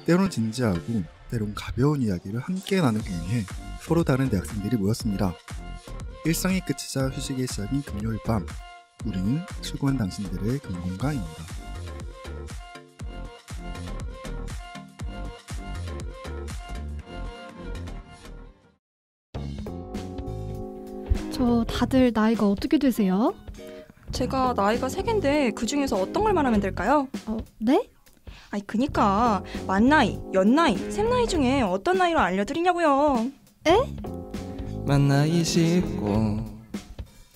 때론 진지하고 때론 가벼운 이야기를 함께 나누기 위해 서로 다른 대학생들이 모였습니다. 일상이 끝이자 휴식의 시작인 금요일 밤, 우리는 출근한 당신들의 금공가입니다. 저 다들 나이가 어떻게 되세요? 제가 나이가 3개인데 그 중에서 어떤 걸 말하면 될까요? 네? 아니 그니까 만나이, 연나이, 샘나이 중에 어떤 나이로 알려드리냐고요. 에? 만나이 쉽고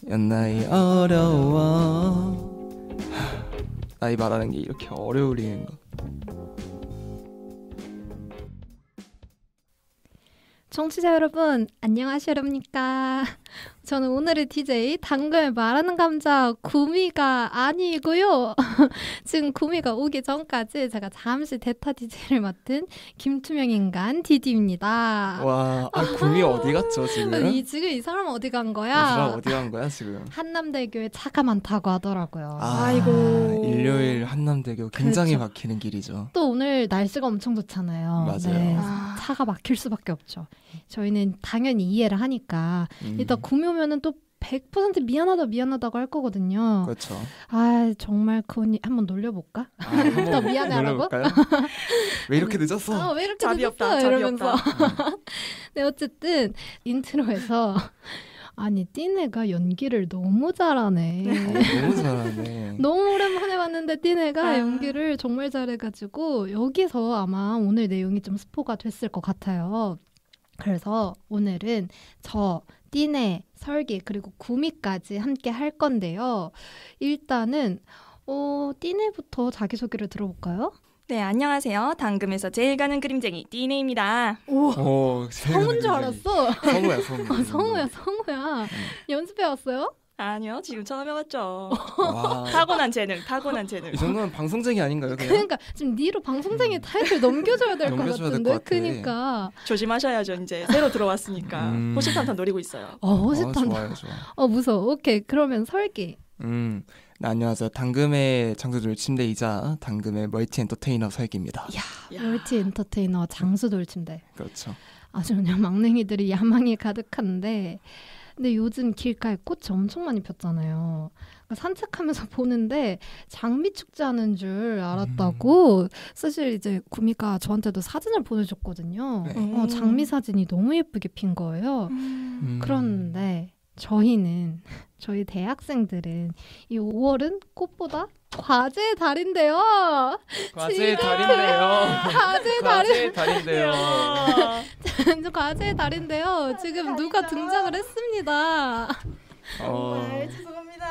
연나이 어려워. 나이 말하는 게 이렇게 어려울 리인가. 청취자 여러분 안녕하십니까. 저는 오늘의 DJ 당근을 말하는 감자 구미가 아니고요. 지금 구미가 오기 전까지 제가 잠시 대타 DJ를 맡은 김투명 인간 디디입니다. 와, 구미 어디 갔죠 지금? 지금 이 사람 어디 간 거야? 이 사람 어디 간 거야 지금? 한남대교에 차가 많다고 하더라고요. 아이고. 일요일 한남대교 굉장히 그렇죠. 막히는 길이죠. 또 오늘 날씨가 엄청 좋잖아요. 맞아요. 네, 차가 막힐 수밖에 없죠. 저희는 당연히 이해를 하니까 일단 구미 오면은 또 100% 미안하다고 할 거거든요. 그렇죠. 아 정말 그 언니 한번 놀려볼까? 더 미안해하라고? 왜 이렇게 늦었어? 왜 이렇게 잡이 늦었어? 없다, 잡이 이러면서. 없다. 네 어쨌든 인트로에서 아니 띠네가 연기를 너무 잘하네. 너무 잘하네. 너무 오랜만에 봤는데 띠네가 아. 연기를 정말 잘해가지고 여기서 아마 오늘 내용이 좀 스포가 됐을 것 같아요. 그래서 오늘은 저 띠네, 설기 그리고 구미까지 함께 할 건데요. 일단은 띠네부터 자기소개를 들어볼까요? 네, 안녕하세요. 당금에서 제일 가는 그림쟁이 띠네입니다. 성우인 줄 알았어. 성우야. 성우야. 연습해왔어요? 아니요, 지금 처음 해봤죠. 와. 타고난 재능. 이 정도면 방송쟁이 아닌가요? 그냥? 그러니까 지금 니로 방송쟁이 타이틀 넘겨줘야 될 것 넘겨줘야 될 같은데. 것 같아. 그러니까. 조심하셔야죠. 이제 새로 들어왔으니까. 호시탐탐 노리고 있어요. 호시탐탐. 좋아요. 무서워. 오케이. 그러면 설기. 네, 안녕하세요. 당금의 창조돌 침대이자 당금의 멀티 엔터테이너 설기입니다. 야. 멀티 엔터테이너 장수돌 침대. 그렇죠. 아주 그냥 막냉이들이 야망이 가득한데 근데 요즘 길가에 꽃이 엄청 많이 폈잖아요. 그러니까 산책하면서 보는데 장미 축제 하는 줄 알았다고 사실 이제 구미가 저한테도 사진을 보내줬거든요. 네. 장미 사진이 너무 예쁘게 핀 거예요. 그런데 저희 대학생들은 이 5월은 꽃보다 과제의 달인데요. 과제의 달인데요. 과제의 달인데요. 과제의 달인데요. 지금 누가 등장을 했습니다. 정말 죄송합니다.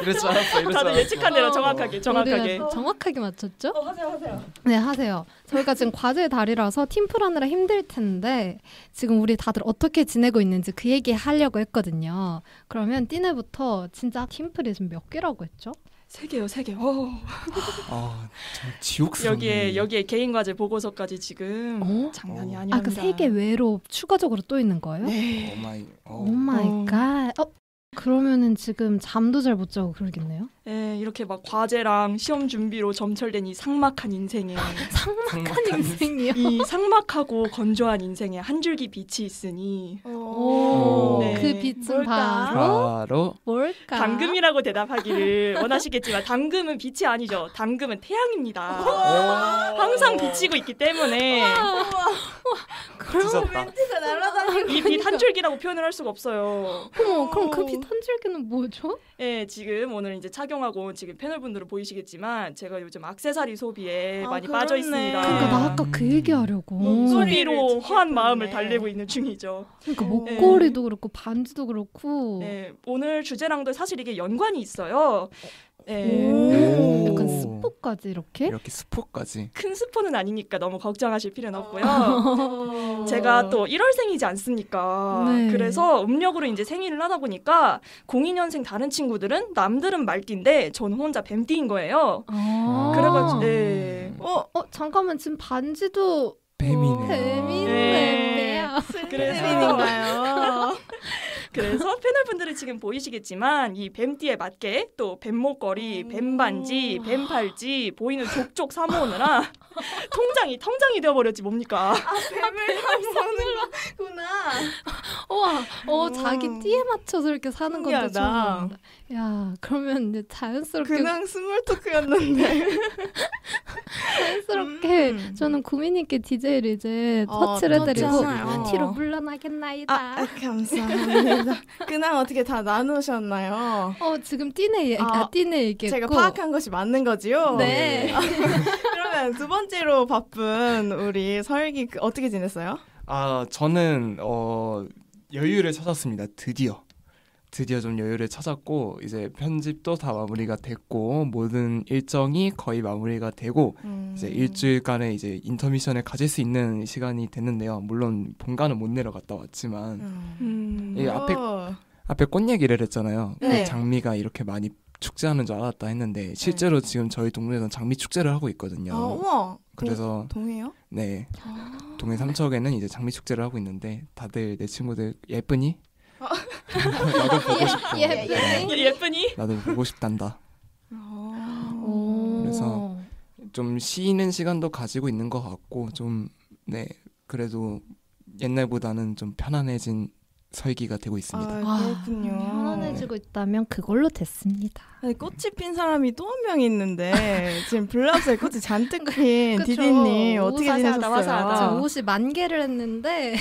이럴 줄 알았어. 다들 예측한 대로 정확하게. 우리가 정확하게 맞췄죠? 하세요. 네, 하세요. 저희가 지금 과제의 달이라서 팀플 하느라 힘들 텐데 지금 우리 다들 어떻게 지내고 있는지 그 얘기 하려고 했거든요. 그러면 띠네부터 진짜 팀플이 지금 몇 개라고 했죠? 3개요. 정 지옥스럽네. 여기에 개인 과제 보고서까지 지금 장난이 아니랍니다. 그 3개 외로 추가적으로 또 있는 거예요? 네. 오 마이 갓. 그러면은 지금 잠도 잘 못 자고 그러겠네요? 네, 이렇게 막 과제랑 시험 준비로 점철된 이 삭막한 인생에 삭막한 인생이요? 이 삭막하고 건조한 인생에 한 줄기 빛이 있으니 네. 그 빛은 바로 뭘까? 당금이라고 대답하기를 원하시겠지만 당금은 빛이 아니죠. 당금은 태양입니다. 항상 비치고 있기 때문에 그럼 멘트가 날아다니고 이 빛 한 줄기라고 표현을 할 수가 없어요. 그럼 그 빛 한 줄기는 뭐죠? 네, 지금 오늘 이제 착용하고 지금 패널분들은 보이시겠지만 제가 요즘 액세서리 소비에 많이 빠져 있습니다. 그러니까 나 아까 그 얘기하려고. 소비로 허한 마음을 달래고 있는 중이죠. 그러니까 목걸이도 그렇고 반지도 그렇고. 네, 오늘 주제랑도 사실 이게 연관이 있어요. 네. 약간 스포까지 이렇게 스포까지. 큰 스포는 아니니까 너무 걱정하실 필요는 없고요. 제가 또 1월생이지 않습니까? 네. 그래서 음력으로 이제 생일을 하다 보니까 02년생 다른 친구들은 남들은 말띠인데 저는 혼자 뱀띠인 거예요. 그래가지고 잠깐만 지금 반지도 뱀이네요. 뱀이네요. 그래서 그래서 패널분들이 지금 보이시겠지만 이 뱀띠에 맞게 또 뱀목걸이, 뱀반지, 뱀팔찌 보이는 족족 사모으느라 통장이 되어버렸지 뭡니까? 뱀을 사모으는 거구나. 우와, 자기 띠에 맞춰서 이렇게 사는 것도 신기하다. 처음 본다. 야, 그러면 이제 자연스럽게 그냥 스몰 토크였는데. 저는 구미님께 DJ를 이제 터치를 해드리고 그렇잖아요. 뒤로 물러나겠나이다. 감사합니다. 근황 어떻게 다 나누셨나요? 지금 띠네 얘기했고 제가 파악한 것이 맞는 거지요? 네. 그러면 두 번째로 바쁜 우리 설기 어떻게 지냈어요? 저는 여유를 찾았습니다. 드디어 좀 여유를 찾았고 이제 편집도 다 마무리가 됐고 모든 일정이 거의 마무리가 되고 이제 일주일간의 이제 인터미션을 가질 수 있는 시간이 됐는데요. 물론 본가는 못 내려갔다 왔지만 이 앞에 꽃 얘기를 했잖아요. 네. 장미가 이렇게 많이 축제하는 줄 알았다 했는데 실제로 지금 저희 동네에서는 장미 축제를 하고 있거든요. 우와. 그래서 동해요? 네, 동해 삼척에는 이제 장미 축제를 하고 있는데 다들 내 친구들 예쁘니? 나도 보고 싶어. 예쁘니? 나도 보고 싶단다. 그래서 좀 쉬는 시간도 가지고 있는 것 같고 좀 그래도 옛날보다는 좀 편안해진 설기가 되고 있습니다. 그렇군요. 편안해지고 있다면 그걸로 됐습니다. 아니, 꽃이 핀 사람이 또 한 명 있는데 지금 블라우스에 꽃이 잔뜩 핀 그쵸. 디디님 어떻게 화사하다, 지내셨어요? 화사하다. 옷이 만 개를 했는데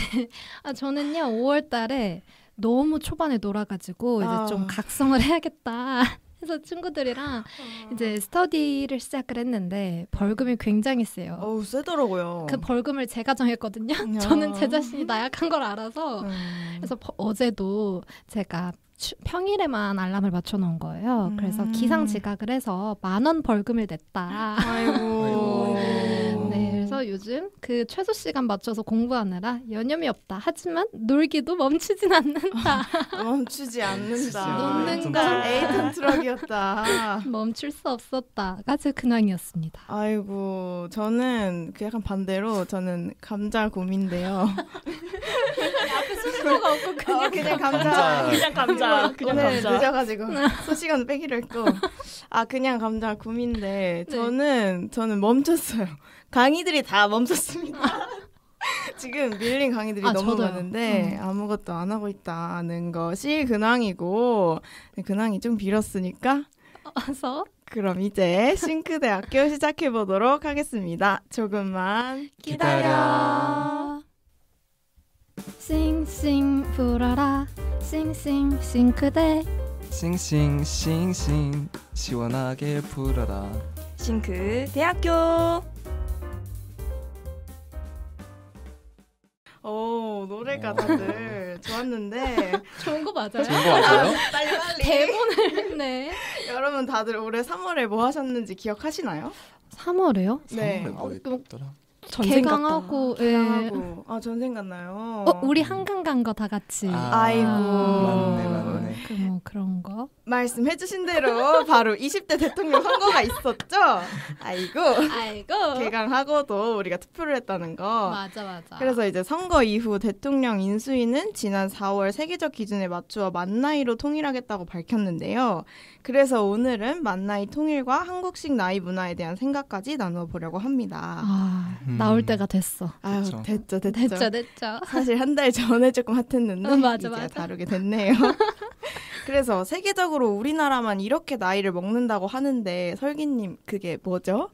저는요 5월 달에 너무 초반에 놀아가지고 이제 좀 각성을 해야겠다 해서 친구들이랑 이제 스터디를 시작을 했는데 벌금이 굉장히 세요. 세더라고요. 그 벌금을 제가 정했거든요. 저는 제 자신이 나약한 걸 알아서 그래서 어제도 제가 평일에만 알람을 맞춰놓은 거예요. 그래서 기상지각을 해서 10,000원 벌금을 냈다. 아이고. 네, 그래서 요즘 그 최소 시간 맞춰서 공부하느라 여념이 없다. 하지만 놀기도 멈추진 않는다. 멈추지 않는다. 놓는 건 에이튼 트럭이었다. 멈출 수 없었다가 제 근황이었습니다. 아이고, 저는 그 약간 반대로 저는 감자 곰인데요. 수가 없고 그냥 감자. 그냥 감자. 그냥 오늘 감자. 늦어가지고 소시간 빼기로 했고 그냥 감자 곰인데 저는 멈췄어요. 강의들이 다 멈췄습니다. 지금 밀린 강의들이 너무 저도요. 많은데 아무것도 안 하고 있다는 것이 근황이고 근황이 좀 빌었으니까 와서 그럼 이제 싱크대학교 시작해보도록 하겠습니다. 조금만 기다려. 싱싱 불어라 싱싱 싱크대 싱싱싱싱 시원하게 불어라. 싱크 대학교. 노래가 다들 좋았는데 좋은 거 맞아요? 좋은 거 맞아요? 빨리 대본을 네. 여러분 다들 올해 3월에 뭐 하셨는지 기억하시나요? 3월에요? 네. 3월에 뭐 했더라? 개강하고 하고 전생 갔나요? 우리 한강 간 거 다 같이. 아이고. 맞네. 뭐 그런 거. 말씀해주신 대로 바로 20대 대통령 선거가 있었죠? 아이고. 개강하고도 우리가 투표를 했다는 거. 맞아. 그래서 이제 선거 이후 대통령 인수위는 지난 4월 세계적 기준에 맞추어 만 나이로 통일하겠다고 밝혔는데요. 그래서 오늘은 만 나이 통일과 한국식 나이 문화에 대한 생각까지 나누어 보려고 합니다. 나올 때가 됐어. 아유, 그쵸. 됐죠. 사실 한 달 전에 조금 핫했는데 맞아. 이제 다루게 됐네요. 그래서 세계적으로 우리나라만 이렇게 나이를 먹는다고 하는데 설기님 그게 뭐죠?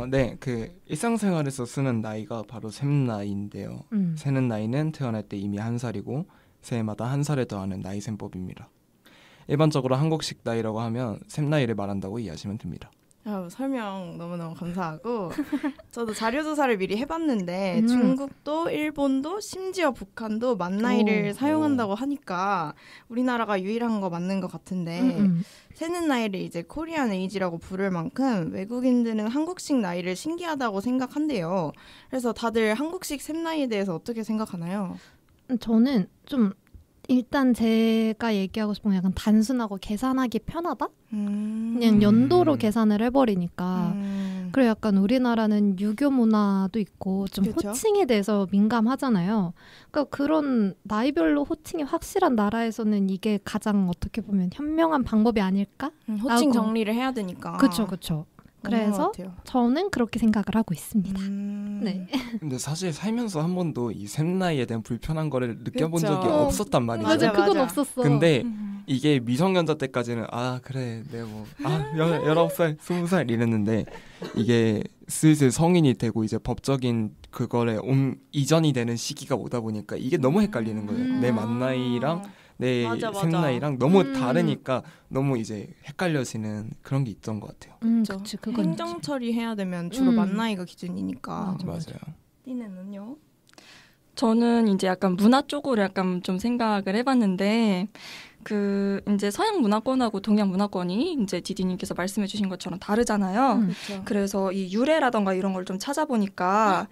네, 그 일상생활에서 쓰는 나이가 바로 셈나이인데요. 세는 나이는 태어날 때 이미 1살이고 새해마다 1살을 더하는 나이셈법입니다. 일반적으로 한국식 나이라고 하면 셈나이를 말한다고 이해하시면 됩니다. 설명 너무너무 감사하고 저도 자료조사를 미리 해봤는데 중국도 일본도 심지어 북한도 만 나이를 사용한다고 하니까 우리나라가 유일한 거 맞는 것 같은데 세는 나이를 이제 코리안 에이지라고 부를 만큼 외국인들은 한국식 나이를 신기하다고 생각한대요. 그래서 다들 한국식 셈 나이에 대해서 어떻게 생각하나요? 저는 좀 일단 제가 얘기하고 싶은 건 약간 단순하고 계산하기 편하다? 그냥 연도로 계산을 해버리니까 그리고 약간 우리나라는 유교 문화도 있고 좀 그쵸? 호칭에 대해서 민감하잖아요. 그러니까 그런 나이별로 호칭이 확실한 나라에서는 이게 가장 어떻게 보면 현명한 방법이 아닐까? 호칭 라고. 정리를 해야 되니까. 그렇죠, 그렇죠. 그래서 저는 그렇게 생각을 하고 있습니다. 네. 근데 사실 살면서 한 번도 이 샘나이에 대한 불편한 거를 느껴본 그쵸. 적이 없었단 말이죠. 맞아, 그건 맞아. 없었어. 근데 이게 미성년자 때까지는 그래 내가 19살 20살 이랬는데 이게 슬슬 성인이 되고 이제 법적인 그거에 이전이 되는 시기가 오다 보니까 이게 너무 헷갈리는 거예요. 내 만 나이랑 내 맞아. 샘나이랑 너무 다르니까 너무 이제 헷갈려지는 그런 게 있던 것 같아요. 그치, 그건 행정 처리해야 되면 주로 만 나이가 기준이니까. 맞아요. 띠네는요? 저는 이제 약간 문화 쪽으로 약간 좀 생각을 해봤는데 이제 서양 문화권하고 동양 문화권이 이제 디디님께서 말씀해주신 것처럼 다르잖아요. 그렇죠. 그래서 이 유래라던가 이런 걸 좀 찾아보니까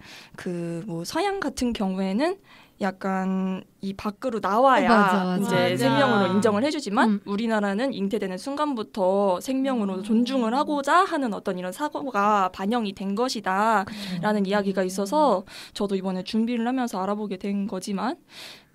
뭐 서양 같은 경우에는 약간 이 밖으로 나와야 맞아. 이제 맞아. 생명으로 인정을 해주지만 우리나라는 잉태되는 순간부터 생명으로 존중을 하고자 하는 어떤 이런 사고가 반영이 된 것이다라는 이야기가 있어서 저도 이번에 준비를 하면서 알아보게 된 거지만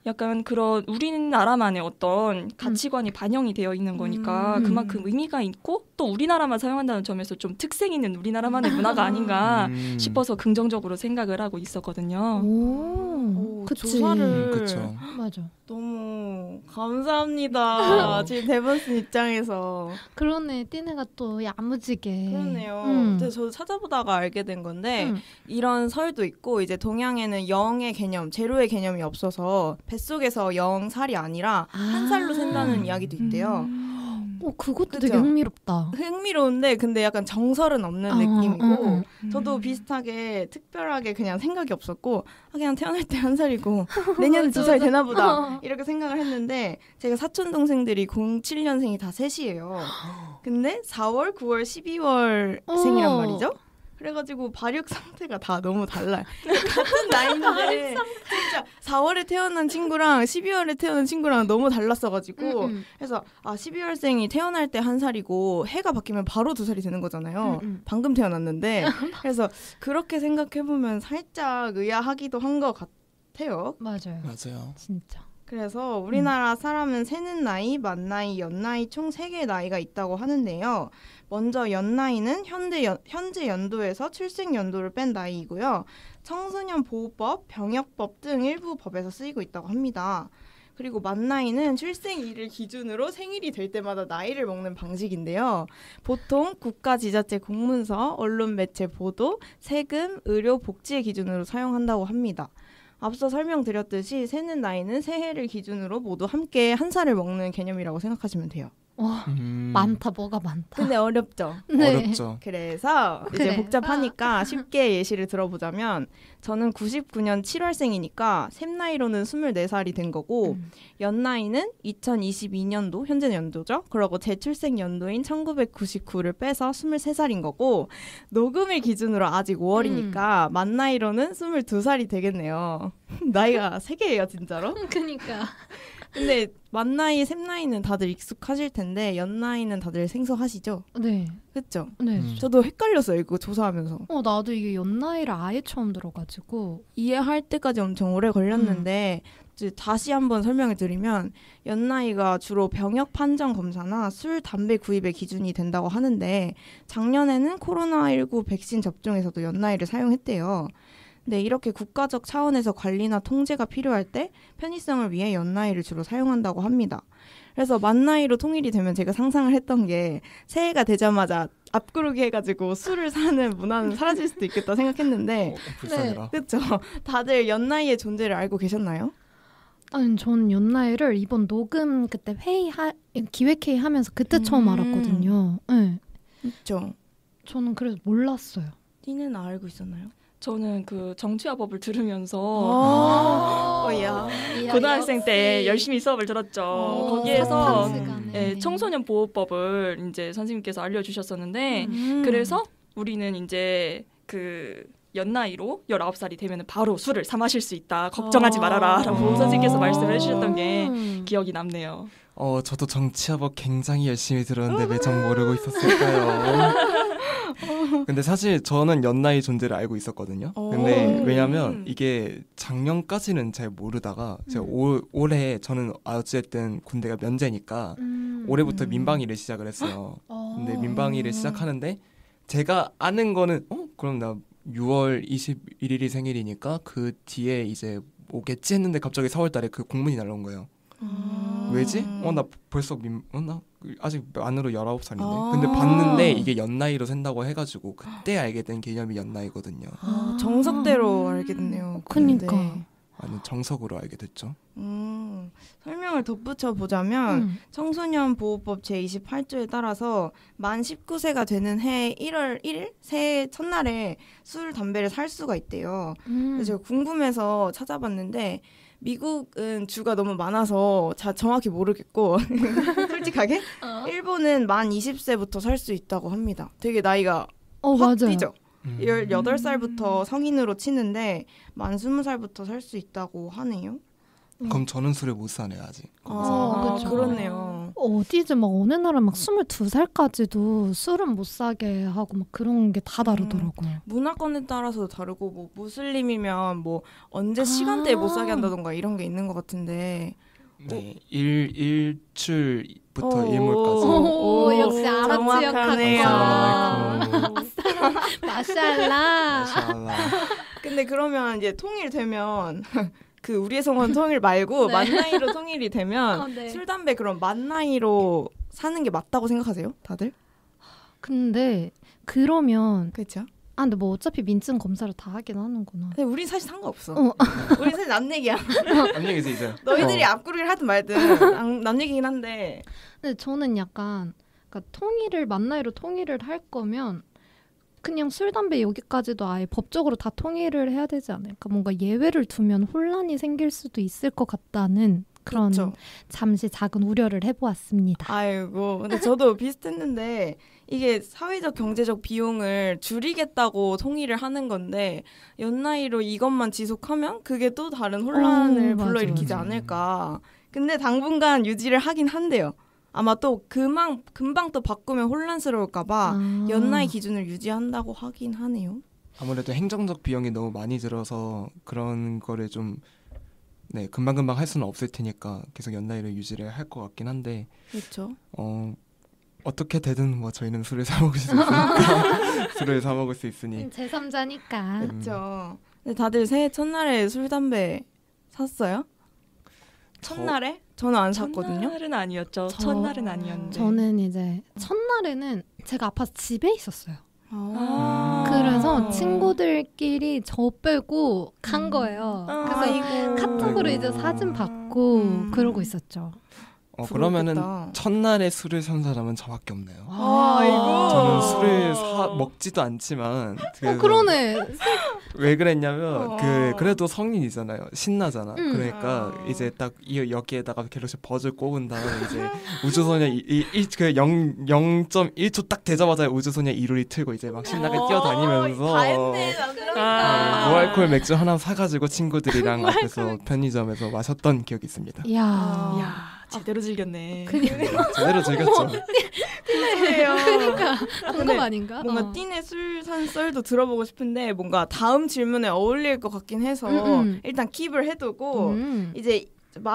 약간 그런 우리나라만의 어떤 가치관이 반영이 되어 있는 거니까 그만큼 의미가 있고 또 우리나라만 사용한다는 점에서 좀 특색 있는 우리나라만의 문화가 아닌가 싶어서 긍정적으로 생각을 하고 있었거든요. 오, 그치. 조사를 그렇죠. 맞아. 너무 감사합니다. 지금 대본 쓴 입장에서. 그러네, 띠네가 또 야무지게. 그러네요. 근데 저도 찾아보다가 알게 된 건데 이런 설도 있고 이제 동양에는 영의 개념, 제로의 개념이 없어서 뱃속에서 0살이 아니라 한 살로 센다는 이야기도 있대요. 그것도 그죠? 되게 흥미롭다. 흥미로운데 근데 약간 정설은 없는 느낌이고 저도 비슷하게 특별하게 그냥 생각이 없었고 그냥 태어날 때 한 살이고 내년 2살 되나 보다 이렇게 생각을 했는데 제가 사촌 동생들이 07년생이 다 셋이에요. 근데 4월, 9월, 12월 생이란 말이죠. 그래가지고 발육 상태가 다 너무 달라요. 같은 나이인데 진짜 4월에 태어난 친구랑 12월에 태어난 친구랑 너무 달랐어가지고 그래서 12월생이 태어날 때 한 살이고 해가 바뀌면 바로 2살이 되는 거잖아요. 방금 태어났는데 그래서 그렇게 생각해보면 살짝 의아하기도 한 것 같아요. 맞아요. 진짜. 그래서 우리나라 사람은 세는 나이, 만 나이, 연 나이 총 3개의 나이가 있다고 하는데요. 먼저 연 나이는 현재 연도에서 출생 연도를 뺀 나이이고요. 청소년 보호법, 병역법 등 일부 법에서 쓰이고 있다고 합니다. 그리고 만 나이는 출생일을 기준으로 생일이 될 때마다 나이를 먹는 방식인데요. 보통 국가 지자체 공문서, 언론 매체 보도, 세금, 의료, 복지의 기준으로 사용한다고 합니다. 앞서 설명드렸듯이 세는 나이는 새해를 기준으로 모두 함께 한 살을 먹는 개념이라고 생각하시면 돼요. 와, 많다, 뭐가 많다. 근데 어렵죠? 네. 어렵죠. 그래서 이제 그래. 복잡하니까 쉽게 예시를 들어보자면 저는 99년 7월생이니까 샘 나이로는 24살이 된 거고 연 나이는 2022년도, 현재는 연도죠? 그러고 제 출생 연도인 1999를 빼서 23살인 거고 녹음일 기준으로 아직 5월이니까 만 나이로는 22살이 되겠네요. 나이가 3개예요 진짜로. 그니까. 근데 만 나이, 샘 나이는 다들 익숙하실 텐데 연 나이는 다들 생소하시죠? 네. 그렇죠? 네. 저도 헷갈렸어요 이거 조사하면서. 나도 이게 연나이를 아예 처음 들어가지고. 이해할 때까지 엄청 오래 걸렸는데 이제 다시 한번 설명을 드리면 연 나이가 주로 병역 판정 검사나 술, 담배 구입의 기준이 된다고 하는데 작년에는 코로나19 백신 접종에서도 연 나이를 사용했대요. 네, 이렇게 국가적 차원에서 관리나 통제가 필요할 때 편의성을 위해 연 나이를 주로 사용한다고 합니다. 그래서 만 나이로 통일이 되면 제가 상상을 했던 게 새해가 되자마자 앞구르기 해가지고 술을 사는 문화는 사라질 수도 있겠다 생각했는데 불쌍해라. 그렇죠. 다들 연 나이의 존재를 알고 계셨나요? 아니, 전 연나이를 이번 녹음 그때 기획회의 하면서 그때 처음 알았거든요. 네. 그렇죠. 저는 그래서 몰랐어요. 띠는 알고 있었나요? 저는 그 정치화법을 들으면서 야. 고등학생 때 열심히 수업을 들었죠. 거기에서 네. 청소년 보호법을 이제 선생님께서 알려주셨었는데 그래서 우리는 이제 그 연나이로 19살이 되면 바로 술을 사 마실 수 있다. 걱정하지 말아라 라고 선생님께서 말씀을 해주셨던 게 기억이 남네요. 저도 정치화법 굉장히 열심히 들었는데 왜 전 모르고 있었을까요? 근데 사실 저는 연나이 존재를 알고 있었거든요. 근데 왜냐면 이게 작년까지는 잘 모르다가 제가 올해 저는 어쨌든 군대가 면제니까 올해부터 민방위를 시작을 했어요. 근데 민방위를 시작하는데 제가 아는 거는 그럼 나 6월 21일이 생일이니까 그 뒤에 이제 오겠지 했는데 갑자기 4월달에 그 공문이 날라온 거예요. 왜지? 나 벌써 나 아직 만으로 19살인데. 근데 봤는데 이게 연나이로 센다고 해가지고 그때 알게 된 개념이 연나이거든요. 정석대로 알게 됐네요. 그러니까. 아니 정석으로 알게 됐죠. 설명을 덧붙여 보자면 청소년 보호법 제28조에 따라서 만 19세가 되는 해 1월 1일 새해 첫날에 술, 담배를 살 수가 있대요. 그래서 제가 궁금해서 찾아봤는데 미국은 주가 너무 많아서 정확히 모르겠고 솔직하게 일본은 만 20세부터 살 수 있다고 합니다. 되게 나이가 확 맞아요. 뛰죠. 18살부터 성인으로 치는데 만 20살부터 살 수 있다고 하네요. 그럼 저는 술을 못 사네요 아직. 그렇죠. 그렇네요. 어디지 막 어느 나라 막 22살까지도 술은 못 사게 하고 막 그런 게 다 다르더라고요. 문화권에 따라서 다르고 뭐 무슬림이면 뭐 언제 시간대에 못 사게 한다던가 이런 게 있는 것 같은데. 네, 일출부터 일몰까지. 오, 역시 아랍 정확하네요. 지역학과. 마샬라. 근데 그러면 이제 통일되면 그 우리의 성은 통일 말고 네. 만 나이로 통일이 되면 네. 술, 담배 그럼 만 나이로 사는 게 맞다고 생각하세요? 다들? 근데 그러면 그렇죠. 근데 뭐 어차피 민증 검사를 다 하긴 하는구나. 근데 우린 사실 상관없어. 어. 우린 사실 남 얘기야. 남 얘기지 이제. 너희들이 앞구르기를 하든 말든 남 얘기긴 한데. 근데 저는 약간 그러니까 통일을 만 나이로 통일을 할 거면 그냥 술, 담배 여기까지도 아예 법적으로 다 통일을 해야 되지 않을까. 뭔가 예외를 두면 혼란이 생길 수도 있을 것 같다는 그런 그렇죠. 잠시 작은 우려를 해보았습니다. 아이고, 근데 저도 비슷했는데 이게 사회적 경제적 비용을 줄이겠다고 통일을 하는 건데 연나이로 이것만 지속하면 그게 또 다른 혼란을 불러일으키지 맞아. 않을까. 근데 당분간 유지를 하긴 한대요. 아마 또 금방 또 바꾸면 혼란스러울까봐 연나이 기준을 유지한다고 하긴 하네요. 아무래도 행정적 비용이 너무 많이 들어서 그런 거를 좀 금방금방 할 수는 없을 테니까 계속 연나이를 유지를 할 것 같긴 한데 그렇죠. 어떻게 되든 뭐 저희는 술을 사 먹을 수 있으니까 술을 사 먹을 수 있으니 제3자니까. 그렇죠. 근데 다들 새해 첫날에 술 담배 샀어요? 첫날에? 저는 안 샀거든요. 첫날은 아니었죠. 첫날은 아니었는데. 저는 이제 첫날에는 제가 아파서 집에 있었어요. 아. 그래서 친구들끼리 저 빼고 간 거예요. 그래서 아이고. 카톡으로 이제 사진 받고 그러고 있었죠. 그러면은 부럽겠다. 첫날에 술을 산 사람은 저밖에 없네요. 아이고. 저는 술을 먹지도 않지만 그래서 그러네. 왜 그랬냐면 그래도 성인이잖아요. 신나잖아. 그러니까 아. 이제 딱 여기에다가 갤럭시 버즈를 꼽은 다음에 이제 우주소녀 그 0.1초 딱 되자마자 우주소녀 이루리 틀고 이제 막 신나게 뛰어다니면서 다 했네, 남들은. 무알콜 맥주 하나 사가지고 친구들이랑 앞에서 편의점에서 마셨던 기억이 있습니다. 이야. 제대로 즐겼네. 제대로 즐겼죠. 그러니까 방금 아닌가? 뭔가 띠네 술 산 썰도 들어보고 싶은데 뭔가 다음 질문에 어울릴 것 같긴 해서 일단 킵을 해두고 이제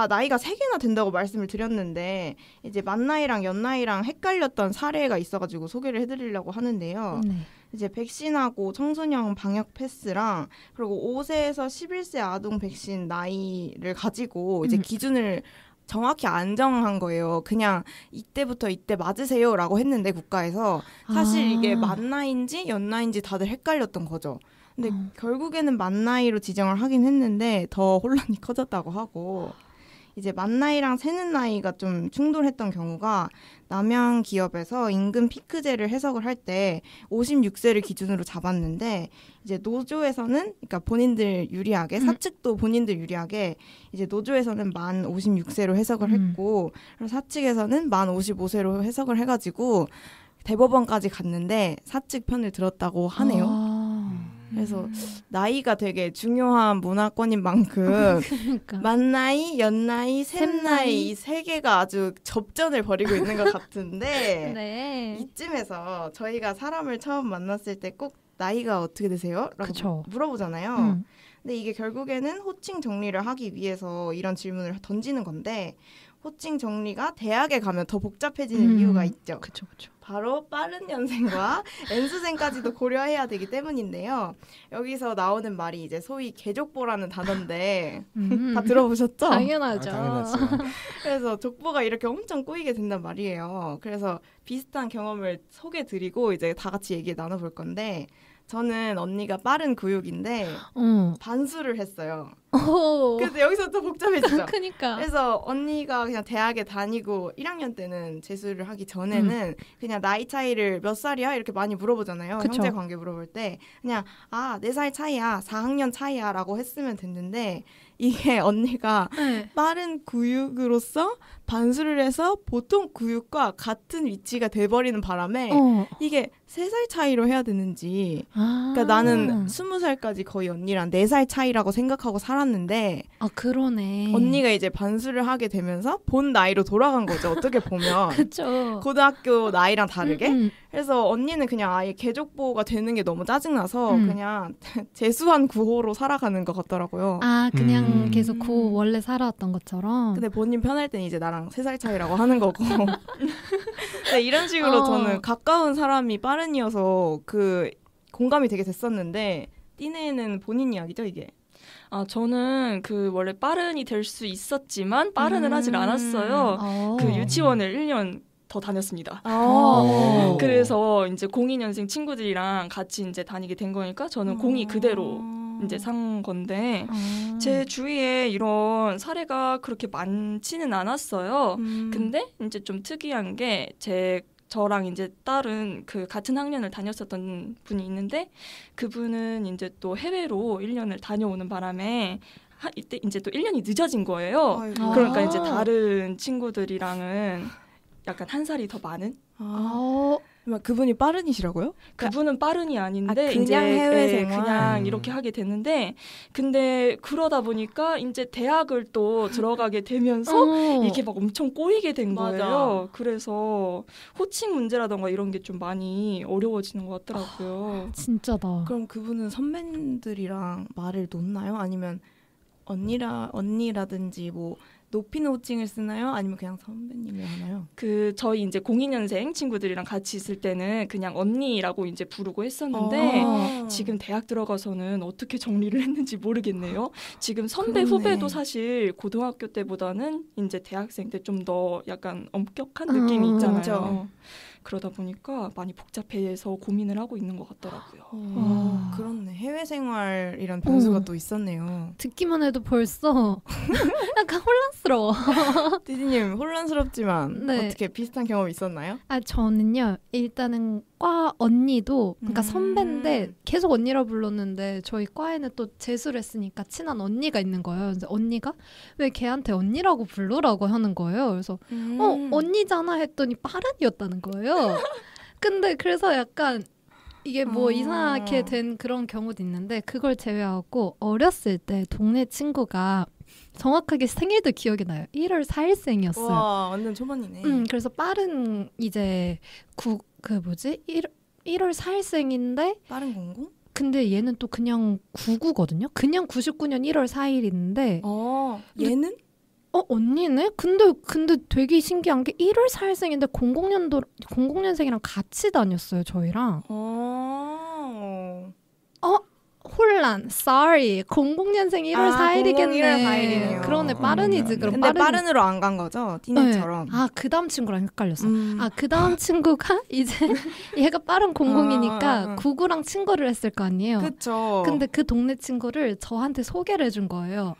나이가 3개나 된다고 말씀을 드렸는데 이제 만 나이랑 연 나이랑 헷갈렸던 사례가 있어가지고 소개를 해드리려고 하는데요. 네. 이제 백신하고 청소년 방역 패스랑 그리고 5세에서 11세 아동 백신 나이를 가지고 이제 기준을 정확히 안정한 거예요. 그냥 이때부터 이때 맞으세요라고 했는데 국가에서 사실 이게 만 나이인지 연 나이인지 다들 헷갈렸던 거죠. 근데 결국에는 만 나이로 지정을 하긴 했는데 더 혼란이 커졌다고 하고 이제 만 나이랑 세는 나이가 좀 충돌했던 경우가 남양 기업에서 임금 피크제를 해석을 할 때 56세를 기준으로 잡았는데 이제 노조에서는 그러니까 본인들 유리하게 사측도 본인들 유리하게 이제 노조에서는 만 56세로 해석을 했고 그리고 사측에서는 만 55세로 해석을 해가지고 대법원까지 갔는데 사측 편을 들었다고 하네요. 그래서 나이가 되게 중요한 문화권인 만큼 그러니까. 만나이, 연나이, 샘나이 이 샘나이. 세 개가 아주 접전을 벌이고 있는 것 같은데 네. 이쯤에서 저희가 사람을 처음 만났을 때 꼭 나이가 어떻게 되세요? 라고 그쵸. 물어보잖아요. 근데 이게 결국에는 호칭 정리를 하기 위해서 이런 질문을 던지는 건데 호칭 정리가 대학에 가면 더 복잡해지는 이유가 있죠. 그쵸. 바로 빠른 년생과 N수생까지도 고려해야 되기 때문인데요. 여기서 나오는 말이 이제 소위 개족보라는 단어인데 다 들어보셨죠? 당연하죠. 당연하죠. 그래서 족보가 이렇게 엄청 꼬이게 된단 말이에요. 그래서 비슷한 경험을 소개드리고 이제 다 같이 얘기 나눠볼 건데 저는 언니가 빠른 구육인데 반수를 했어요. 그래서 여기서 또 복잡해지죠. 그러니까. 그래서 언니가 그냥 대학에 다니고 1학년 때는 재수를 하기 전에는 그냥 나이 차이를 몇 살이야? 이렇게 많이 물어보잖아요. 그쵸. 형제 관계 물어볼 때 그냥 4살 차이야, 4학년 차이야 라고 했으면 됐는데 이게 언니가 네. 빠른 구육으로서 반수를 해서 보통 구육과 같은 위치가 돼버리는 바람에 이게 3살 차이로 해야 되는지 그러니까 나는 20살까지 거의 언니랑 4살 차이라고 생각하고 살았는데 그러네. 언니가 이제 반수를 하게 되면서 본 나이로 돌아간 거죠. 어떻게 보면. 그쵸. 고등학교 나이랑 다르게. 그래서 언니는 그냥 아예 개족보가 되는 게 너무 짜증나서 그냥 재수한 구호로 살아가는 것 같더라고요. 그냥 계속 그 원래 살아왔던 것처럼. 근데 본인 편할 땐 이제 나랑 3살 차이라고 하는 거고. 네, 이런 식으로 저는 가까운 사람이 빠른이어서 그 공감이 되게 됐었는데 띠네는 본인 이야기죠 이게? 저는 그 원래 빠른이 될 수 있었지만 빠른을 하질 않았어요. 그 유치원을 1년 더 다녔습니다. 그래서 이제 02년생 친구들이랑 같이 이제 다니게 된 거니까 저는 02 그대로 이제 산 건데 제 주위에 이런 사례가 그렇게 많지는 않았어요. 근데 이제 좀 특이한 게 저랑 이제 다른 그 같은 학년을 다녔었던 분이 있는데 그분은 이제 또 해외로 1년을 다녀오는 바람에 이때 이제 또 1년이 늦어진 거예요. 아이고. 그러니까 이제 다른 친구들이랑은 약간 한 살이 더 많은? 그분이 빠른이시라고요? 그분은 빠른이 아닌데 그냥 이제 해외 생활? 그냥 이렇게 하게 됐는데 근데 그러다 보니까 이제 대학을 또 들어가게 되면서 이게 막 엄청 꼬이게 된 거예요. 그래서 호칭 문제라던가 이런 게 좀 많이 어려워지는 것 같더라고요. 진짜다. 그럼 그분은 선배님들이랑 말을 놓나요? 아니면 언니라든지 뭐 높이는 호칭을 쓰나요? 아니면 그냥 선배님을 하나요? 저희 이제 02년생 친구들이랑 같이 있을 때는 그냥 언니라고 이제 부르고 했었는데 지금 대학 들어가서는 어떻게 정리를 했는지 모르겠네요. 지금 선배 그러네. 후배도 사실 고등학교 때보다는 이제 대학생 때 좀 더 약간 엄격한 느낌이 있잖아요. 그렇죠. 그러다 보니까 많이 복잡해서 고민을 하고 있는 것 같더라고요. 그렇네. 해외 생활이란 변수가 또 있었네요. 듣기만 해도 벌써 약간 혼란스러워. 디디님 혼란스럽지만 네. 어떻게 비슷한 경험 있었나요? 저는요 일단은 과 언니도 그러니까 선배인데 계속 언니라 불렀는데 저희 과에는 또 재수를 했으니까 친한 언니가 있는 거예요. 그래서 언니가 왜 걔한테 언니라고 부르라고 하는 거예요. 그래서 언니잖아 했더니 빠른이었다는 거예요. 근데 그래서 약간 이게 뭐 이상하게 된 그런 경우도 있는데 그걸 제외하고 어렸을 때 동네 친구가 정확하게 생일도 기억이 나요. 1월 4일생이었어요. 와 완전 초반이네. 그래서 빠른 이제 1월 4일생인데 빠른 공공? 근데 얘는 또 그냥 99거든요. 그냥 99년 1월 4일인데 얘는? 언니네? 근데 되게 신기한 게 1월 4일생인데 00년생이랑 같이 다녔어요, 저희랑. 혼란. Sorry. 00년생 1월 4일이겠네. 1월 4일이네요. 그러네. 빠른이지. 그럼 근데 빠른으로 안 간 거죠? 디네처럼. 네. 그 다음 친구랑 헷갈렸어. 그 다음 친구가 이제 얘가 빠른 00이니까 99랑 친구를 했을 거 아니에요. 그쵸. 근데 그 동네 친구를 저한테 소개를 해준 거예요.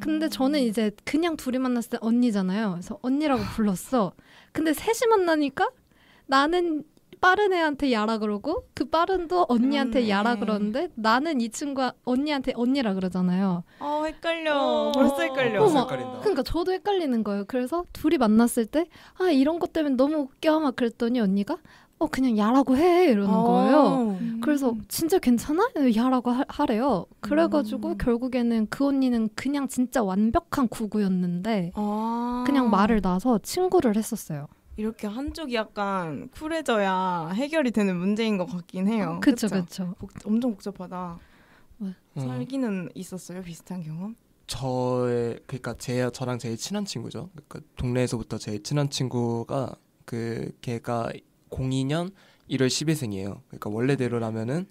근데 저는 이제 그냥 둘이 만났을 때 언니잖아요. 그래서 언니라고 불렀어. 근데 셋이 만나니까 나는 빠른 애한테 야라 그러고 그 빠른도 언니한테 야라 그러는데 나는 이 친구가 언니한테 언니라 그러잖아요. 헷갈려. 벌써 헷갈려. 그러니까 저도 헷갈리는 거예요. 그래서 둘이 만났을 때 이런 것 때문에 너무 웃겨 막 그랬더니 언니가 그냥 야라고 해 이러는 거예요. 음. 그래서 진짜 괜찮아? 야라고 하래요. 그래가지고 결국에는 그 언니는 그냥 진짜 완벽한 구구였는데 그냥 말을 놔서 친구를 했었어요. 이렇게 한쪽이 약간 쿨해져야 해결이 되는 문제인 것 같긴 해요. 그쵸. 엄청 복잡하다. 네. 설기는 있었어요? 비슷한 경험? 그러니까 저랑 제일 친한 친구죠. 그러니까 동네에서부터 제일 친한 친구가 걔가 02년 1월 10일생이에요. 그러니까 원래대로라면은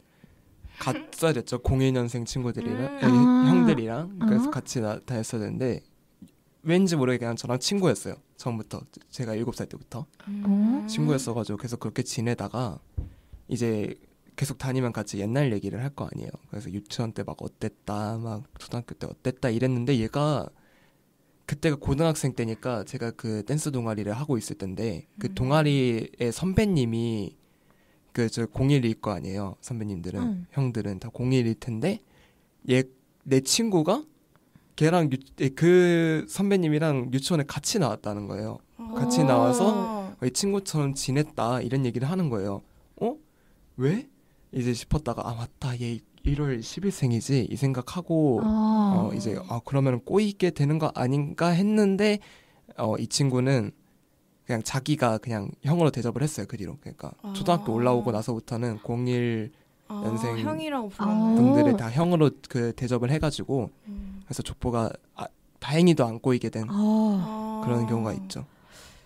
같이 됐죠. 01년생 친구들이랑 형들이랑 그래서 같이 다녔어야 되는데 왠지 모르게 그냥 저랑 친구였어요. 처음부터 제가 7살 때부터 친구였어가지고 계속 그렇게 지내다가 이제 계속 다니면 같이 옛날 얘기를 할 거 아니에요. 그래서 유치원 때 막 어땠다, 막 초등학교 때 어땠다 이랬는데 얘가 그때가 고등학생 때니까 제가 그 댄스 동아리를 하고 있을 텐데 그 동아리의 선배님이 저 01일 거 아니에요. 선배님들은 형들은 다 01일 텐데 내 친구가 걔랑 그 선배님이랑 유치원에 같이 나왔다는 거예요. 같이 나와서 친구처럼 지냈다 이런 얘기를 하는 거예요. 왜? 이제 싶었다가 맞다 얘 1월 10일생이지 이 생각하고 이제 그러면 꼬이게 되는 거 아닌가 했는데 이 친구는 그냥 자기가 그냥 형으로 대접을 했어요. 그 뒤로. 그러니까 초등학교 올라오고 나서부터는 01년생 형이라고 부르는 분들을 다 형으로 대접을 해가지고 그래서 족보가 다행히도 안 꼬이게 된 그런 경우가 있죠.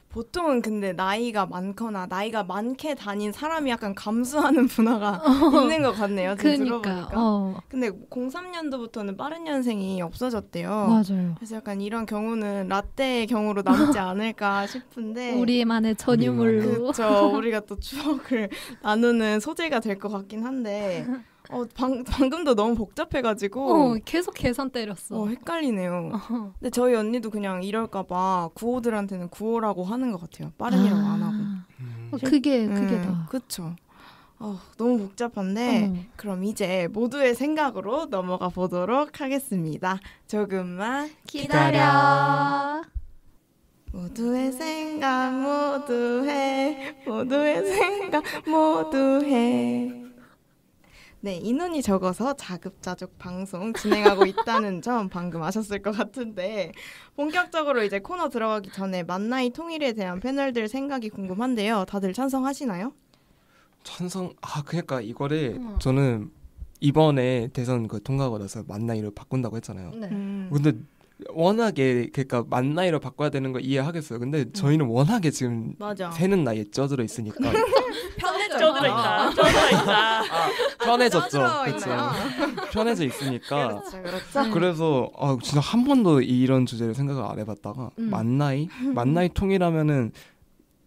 보통은 근데 나이가 많거나 나이가 많게 다닌 사람이 약간 감수하는 문화가 있는 것 같네요. 들어보니까. 근데 03년도부터는 빠른 년생이 없어졌대요. 맞아요. 그래서 약간 이런 경우는 라떼의 경우로 남지 않을까 싶은데 우리만의 전유물로. 그렇죠. 우리가 또 추억을 나누는 소재가 될 것 같긴 한데 방금도 너무 복잡해가지고 계속 계산 때렸어. 헷갈리네요. 근데 저희 언니도 그냥 이럴까봐 구호들한테는 구호라고 하는 것 같아요. 빠른이라고 안 하고. 그게 다. 그쵸. 너무 복잡한데 그럼 이제 모두의 생각으로 넘어가 보도록 하겠습니다. 조금만 기다려. 모두의 생각 모두의 생각 모두해. 네, 인원이 적어서 자급자족 방송 진행하고 있다는 점 방금 아셨을 것 같은데 본격적으로 이제 코너 들어가기 전에 만나이 통일에 대한 패널들 생각이 궁금한데요. 다들 찬성하시나요? 그러니까 이거를 저는 이번에 대선 통과하고 나서 만나이로 바꾼다고 했잖아요. 네. 근데 워낙에 그러니까 만나이로 바꿔야 되는 거 이해하겠어요. 근데 저희는 워낙에 지금 새는 나이에 쪄들어 있으니까 쪄들어 있다. 편해졌죠. 그렇죠. 편해져 있으니까. 그렇죠. 그래서 진짜 한 번도 이런 주제를 생각을 안 해봤다가 만나이 통이라면은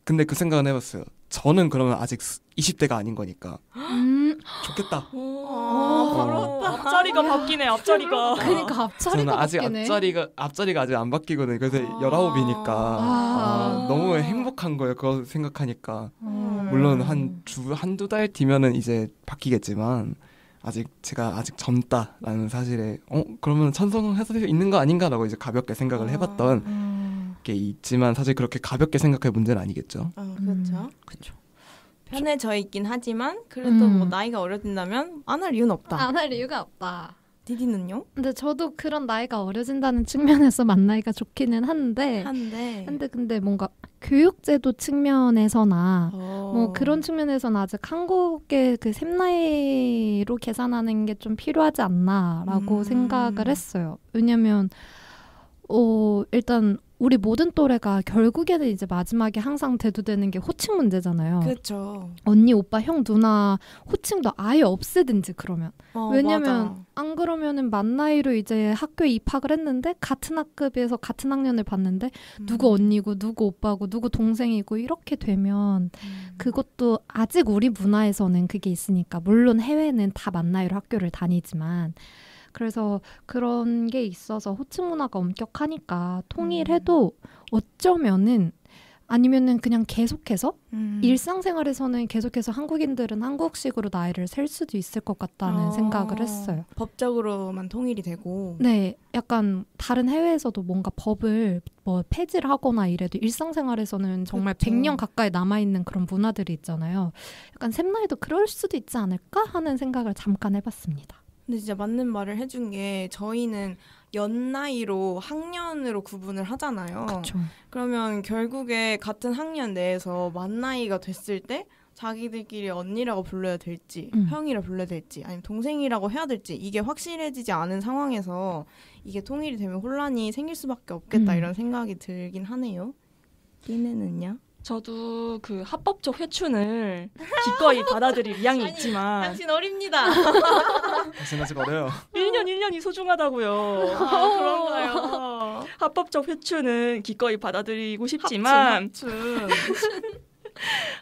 근데 그 생각은 해봤어요. 저는 그러면 아직 20대가 아닌 거니까 좋겠다. 앞자리가 바뀌네. 앞자리가. 그러니까 앞자리가 저는 아직 바뀌네. 앞자리가 아직 안 바뀌거든요. 그래서 19이니까 너무 행복한 거예요. 그거 생각하니까. 물론 한두 달 뒤면은 이제 바뀌겠지만 제가 아직 젊다라는 사실에 그러면 찬성할 수 있는 거 아닌가라고 이제 가볍게 생각을 해봤던 게 있지만 사실 그렇게 가볍게 생각할 문제는 아니겠죠. 그렇죠. 편해져 있긴 하지만 그래도 뭐 나이가 어려진다면 안 할 이유는 없다. 안 할 이유가 없다. 디디는요? 근데 저도 그런 나이가 어려진다는 측면에서 만나이가 좋기는 한데 근데 뭔가 교육제도 측면에서나 뭐 그런 측면에서는 아직 한국의 그 샘나이로 계산하는 게 좀 필요하지 않나라고 생각을 했어요. 왜냐면 일단 우리 모든 또래가 결국에는 이제 마지막에 항상 대두되는 게 호칭 문제잖아요. 그렇죠. 언니, 오빠, 형, 누나 호칭도 아예 없애든지 그러면. 왜냐면 맞아. 안 그러면은 만 나이로 이제 학교에 입학을 했는데 같은 학급에서 같은 학년을 봤는데 누구 언니고 누구 오빠고 누구 동생이고 이렇게 되면 그것도 아직 우리 문화에서는 그게 있으니까 물론 해외는 다 만 나이로 학교를 다니지만 그래서 그런 게 있어서 호칭 문화가 엄격하니까 통일해도 어쩌면은 아니면은 그냥 계속해서 일상생활에서는 계속해서 한국인들은 한국식으로 나이를 셀 수도 있을 것 같다는 생각을 했어요. 법적으로만 통일이 되고. 네, 약간 다른 해외에서도 뭔가 법을 뭐 폐지를 하거나 이래도 일상생활에서는 정말 그쵸. 100년 가까이 남아있는 그런 문화들이 있잖아요. 약간 샘나이도 그럴 수도 있지 않을까 하는 생각을 잠깐 해봤습니다. 근데 진짜 맞는 말을 해준 게 저희는 연나이로 학년으로 구분을 하잖아요. 그렇죠. 그러면 결국에 같은 학년 내에서 만나이가 됐을 때 자기들끼리 언니라고 불러야 될지 형이라 불러야 될지 아니면 동생이라고 해야 될지 이게 확실해지지 않은 상황에서 이게 통일이 되면 혼란이 생길 수밖에 없겠다 이런 생각이 들긴 하네요. 띠네는요? 저도 그 합법적 회춘을 기꺼이 받아들일 의향이 있지만 당신 어립니다. 당신 아직 어려요. 1년이 소중하다고요. 그런가요? 합법적 회춘은 기꺼이 받아들이고 싶지만 합춘.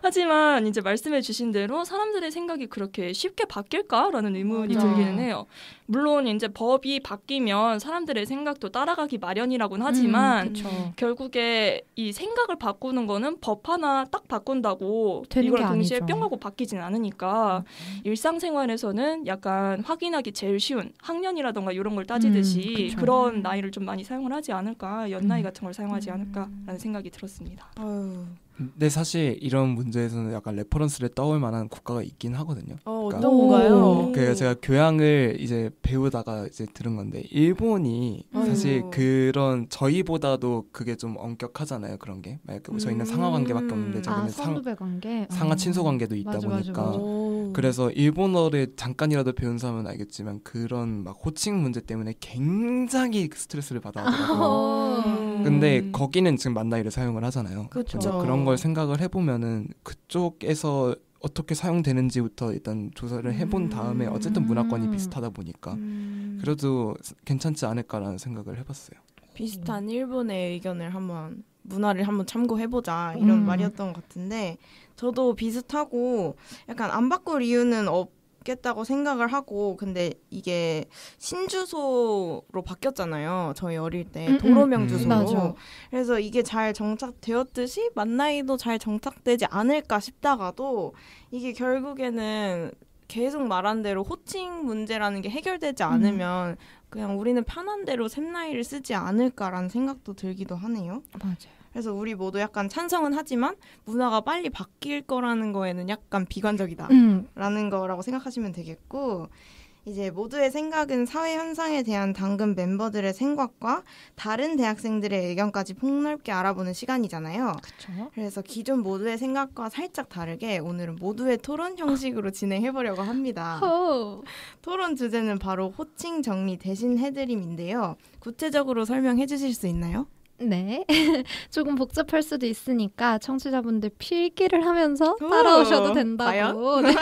하지만 이제 말씀해 주신 대로 사람들의 생각이 그렇게 쉽게 바뀔까라는 의문이 맞아. 들기는 해요. 물론 이제 법이 바뀌면 사람들의 생각도 따라가기 마련이라고는 하지만 그렇죠. 결국에 이 생각을 바꾸는 거는 법 하나 딱 바꾼다고 되는 이걸 게 동시에 아니죠. 뿅 하고 바뀌지는 않으니까 일상생활에서는 약간 확인하기 제일 쉬운 학년이라던가 이런 걸 따지듯이 그쵸. 그런 나이를 좀 많이 사용을 하지 않을까 연나이 같은 걸 사용하지 않을까라는 생각이 들었습니다. 아유. 근데 사실 이런 문제에서는 약간 레퍼런스를 떠올 만한 국가가 있긴 하거든요. 어떤 오. 건가요? 그 제가 교양을 이제 배우다가 이제 들은 건데 일본이 사실 아유. 그런 저희보다도 그게 좀 엄격하잖아요. 그런 게 만약 저희는 상하 관계밖에 없는데 아, 저기는 선후배 관계? 상하 친소 관계도 있다 맞아, 보니까 맞아. 그래서 일본어를 잠깐이라도 배운 사람은 알겠지만 그런 막 호칭 문제 때문에 굉장히 스트레스를 받아하더라고요. 근데 거기는 지금 만나이를 사용을 하잖아요. 그쵸. 그래서 그런 걸 생각을 해보면은 그쪽에서 어떻게 사용되는지부터 일단 조사를 해본 다음에 어쨌든 문화권이 비슷하다 보니까 그래도 괜찮지 않을까라는 생각을 해봤어요. 비슷한 일본의 의견을 한번 문화를 한번 참고해보자 이런 말이었던 것 같은데 저도 비슷하고 약간 안 바꿀 이유는 없겠다고 생각을 하고 근데 이게 신주소로 바뀌었잖아요. 저희 어릴 때 도로명 주소로. 맞아. 그래서 이게 잘 정착되었듯이 만나이도 잘 정착되지 않을까 싶다가도 이게 결국에는 계속 말한 대로 호칭 문제라는 게 해결되지 않으면 그냥 우리는 편한 대로 샘나이를 쓰지 않을까라는 생각도 들기도 하네요. 맞아요. 그래서 우리 모두 약간 찬성은 하지만 문화가 빨리 바뀔 거라는 거에는 약간 비관적이다 라는 거라고 생각하시면 되겠고 이제 모두의 생각은 사회 현상에 대한 당근 멤버들의 생각과 다른 대학생들의 의견까지 폭넓게 알아보는 시간이잖아요. 그렇죠. 그래서 기존 모두의 생각과 살짝 다르게 오늘은 모두의 토론 형식으로 진행해보려고 합니다. 토론 주제는 바로 호칭 정리 대신 해드림인데요. 구체적으로 설명해 주실 수 있나요? 네. 조금 복잡할 수도 있으니까 청취자분들 필기를 하면서 따라오셔도 된다고 네.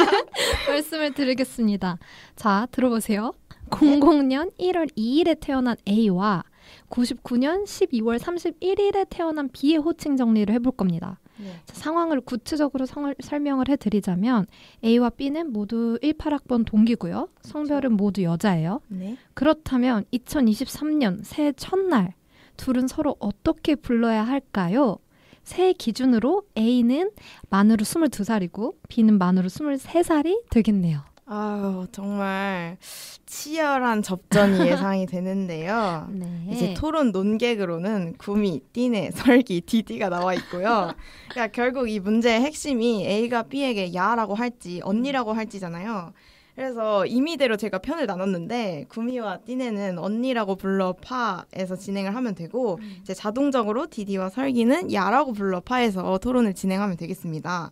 말씀을 드리겠습니다. 자, 들어보세요. 00년 1월 2일에 태어난 A와 99년 12월 31일에 태어난 B의 호칭 정리를 해볼 겁니다. 네. 자, 상황을 구체적으로 설명을 해드리자면 A와 B는 모두 18학번 동기고요. 성별은 모두 여자예요. 네. 그렇다면 2023년 새해 첫날 둘은 서로 어떻게 불러야 할까요? 새해 기준으로 A는 만으로 22살이고 B는 만으로 23살이 되겠네요. 아유, 정말 치열한 접전이 예상이 되는데요. 네. 이제 토론 논객으로는 구미, 띠네, 설기, 디디가 나와 있고요. 그러니까 결국 이 문제의 핵심이 A가 B에게 야라고 할지 언니라고 할지잖아요. 그래서 임의대로 제가 편을 나눴는데 구미와 띠네는 언니라고 불러 파에서 진행을 하면 되고 이제 자동적으로 디디와 설기는 야라고 불러 파에서 토론을 진행하면 되겠습니다.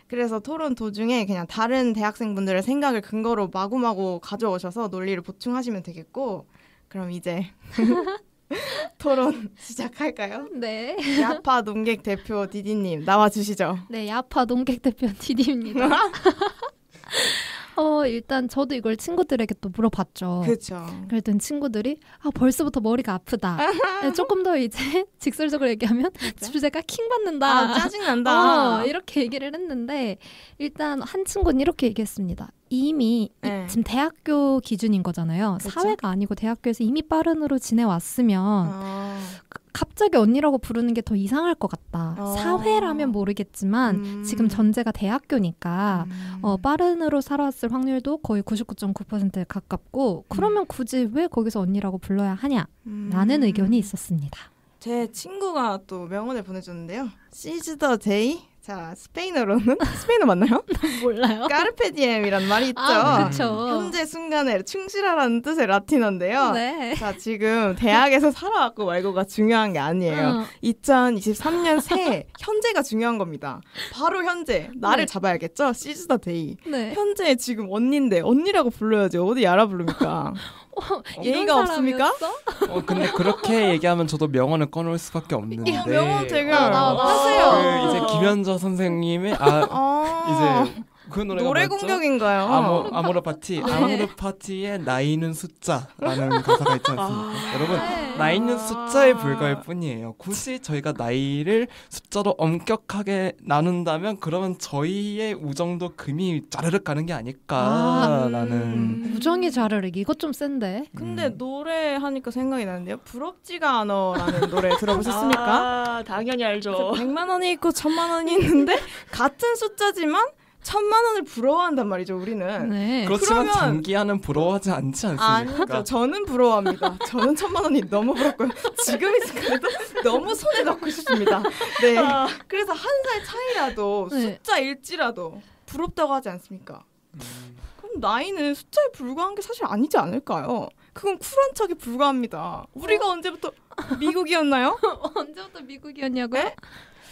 그래서 토론 도중에 그냥 다른 대학생분들의 생각을 근거로 마구마구 가져오셔서 논리를 보충하시면 되겠고 그럼 이제 토론 시작할까요? 네. 야파 논객 대표 디디님 나와주시죠. 네, 야파 농객 대표 디디입니다. 일단 저도 이걸 친구들에게 또 물어봤죠. 그렇죠. 그랬더니 친구들이 벌써부터 머리가 아프다. 네, 조금 더 이제 직설적으로 얘기하면 주제가 킹 받는다. 아, 짜증난다. 이렇게 얘기를 했는데 일단 한 친구는 이렇게 얘기했습니다. 이미 네. 지금 대학교 기준인 거잖아요. 그쵸? 사회가 아니고 대학교에서 이미 빠른으로 지내왔으면 갑자기 언니라고 부르는 게 더 이상할 것 같다. 사회라면 모르겠지만 지금 전제가 대학교니까 빠른으로 살아왔을 확률도 거의 99.9%에 가깝고 그러면 굳이 왜 거기서 언니라고 불러야 하냐라는 의견이 있었습니다. 제 친구가 또 명언을 보내줬는데요. Seize the day. 자, 스페인어로는 스페인어 맞나요? 몰라요. 까르페디엠이란 말이 있죠. 그렇죠. 현재 순간에 충실하라는 뜻의 라틴어인데요. 네. 자, 지금 대학에서 살아왔고 말고가 중요한 게 아니에요. 2023년 새해 현재가 중요한 겁니다. 바로 현재 나를 잡아야겠죠. Seize the day. 네. 현재 지금 언니인데 언니라고 불러야지 어디 야라 부릅니까? 예의가 없습니까? 근데 그렇게 얘기하면 저도 명언을 꺼놓을 수밖에 없는데. 명언 제가 하세요. 이제 김현저 선생님의 이제 그 노래가 노래 뭐였죠? 공격인가요? 아모르 파티. 아모르 파티의 나이는 숫자라는 가사가 있지 않습니까? 여러분 나이는 숫자에 불과할 뿐이에요. 굳이 저희가 나이를 숫자로 엄격하게 나눈다면 그러면 저희의 우정도 금이 짜르륵 가는 게 아닐까라는. 우정이 자르르기 이거 좀 센데. 근데 노래하니까 생각이 나는데요. 부럽지가 않아라는 노래 들어보셨습니까? 당연히 알죠. 100만 원이 있고 1000만 원이 있는데 같은 숫자지만 1000만 원을 부러워한단 말이죠, 우리는. 네. 그렇지만 그러면- 장기하는 부러워하지 않지 않습니까? 아니죠. 저는 부러워합니다. 저는 1000만 원이 너무 부럽고요. 지금 이 순간에도 너무 손에 넣고 싶습니다. 네. 그래서 한 살 차이라도 네. 숫자일지라도 부럽다고 하지 않습니까? 그럼 나이는 숫자에 불과한 게 사실 아니지 않을까요? 그건 쿨한 척에 불과합니다. 우리가 언제부터 미국이었나요? 언제부터 미국이었냐고요? 네?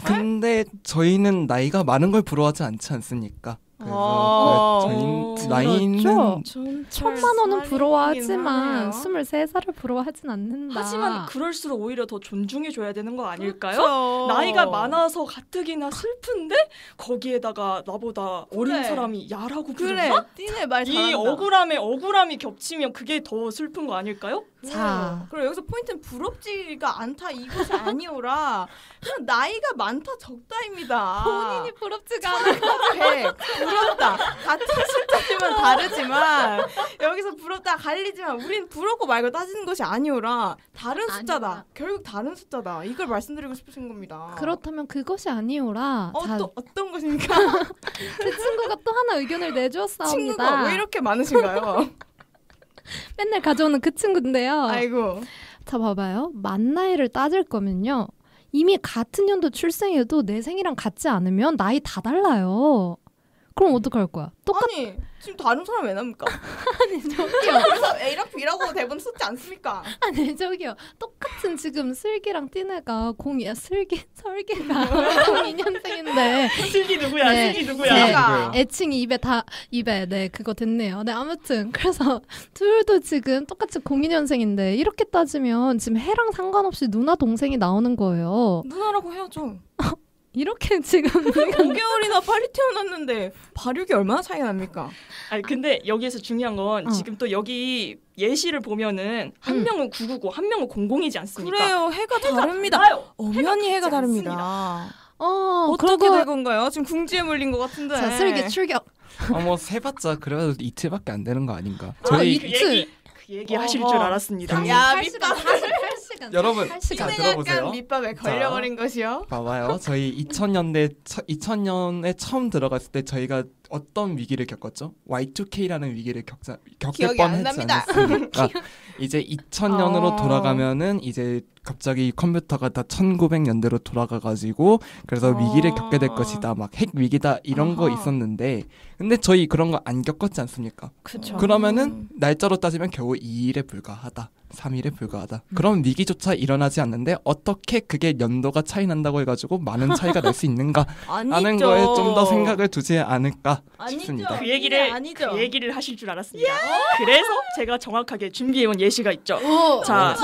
근데 저희는 나이가 많은 걸 부러워하지 않지 않습니까? 그래서 저희 나이는 그렇죠. 1000만 원은 하네요. 부러워하지만 23살을 부러워하진 않는다. 하지만 그럴수록 오히려 더 존중해줘야 되는 거 아닐까요? 그렇죠. 나이가 많아서 가뜩이나 슬픈데 거기에다가 나보다 어린 그래. 사람이 야라고 그래. 부른다? 띠네 말 이 잘한다. 억울함이 겹치면 그게 더 슬픈 거 아닐까요? 자. 그리고 여기서 포인트는 부럽지가 않다 이것이 아니오라 그냥 나이가 많다 적다입니다. 본인이 부럽지가 않아. 100 부럽다 같은 숫자지만 다르지만 여기서 부럽다 갈리지만 우린 부럽고 말고 따지는 것이 아니오라 다른 숫자다. 아니오라. 결국 다른 숫자다. 이걸 말씀드리고 싶으신 겁니다. 그렇다면 그것이 아니오라. 자, 어떤 것입니까? 그 친구가 또 하나 의견을 내주었사옵니다. 친구가 왜 이렇게 많으신가요? 맨날 가져오는 그 친구인데요. 아이고. 자, 봐봐요. 만 나이를 따질 거면요. 이미 같은 연도 출생해도 내 생이랑 같지 않으면 나이 다 달라요. 그럼 어떡할 거야? 아니 지금 다른 사람 왜 납니까? 아니 저기요. 그래서 A랑 B라고 대본 쓰지 않습니까? 아니 저기요. 똑같은 지금 슬기랑 띠네가 설기가 02년생인데 슬기 누구야? 네. 슬기 누구야? 네. 누구야? 애칭이 입에 네 그거 됐네요. 네 아무튼 그래서 둘도 지금 똑같이 02년생인데 이렇게 따지면 지금 해랑 상관없이 누나 동생이 나오는 거예요. 누나라고 해야죠. 이렇게 지금 5개월이나 빨리 태어났는데 발육이 얼마나 차이가 납니까? 아니 근데 여기에서 중요한 건 지금 또 여기 예시를 보면은 한 명은 999, 한 명은 00이지 않습니까? 그래요. 해가 다릅니다. 달라요. 엄연히 해가 같지 다릅니다. 그런 어떻게 거- 될 건가요? 지금 궁지에 물린 것 같은데. 자 슬기 출격. 뭐 세봤자 그래도 이틀밖에 안 되는 거 아닌가? 아, 저희 이틀. 그 얘기 하실 줄 알았습니다. 야, 8시간. 여러분, 8시간. 자, 약간 들어보세요. 밑밥에 걸려버린 것이요. 봐봐요. 저희 2000년에 처음 들어갔을 때 저희가 어떤 위기를 겪었죠? Y2K라는 위기를 겪을 기억이 안 뻔했지 납니다. 않았습니까? 이제 2000년으로 돌아가면은 이제 갑자기 컴퓨터가 다 1900년대로 돌아가가지고 그래서 위기를 겪게 될 것이다. 막 핵 위기다 이런 거 아하. 있었는데 근데 저희 그런 거 안 겪었지 않습니까? 그렇죠. 그러면은 날짜로 따지면 겨우 2일에 불과하다. 3일에 불과하다. 그런 위기조차 일어나지 않는데 어떻게 그게 연도가 차이 난다고 해가지고 많은 차이가 날 수 있는가 하는 아니죠. 거에 좀 더 생각을 두지 않을까 아니죠. 싶습니다. 그 얘기를 하실 줄 알았습니다. 그래서 제가 정확하게 준비해온 예시가 있죠. 자,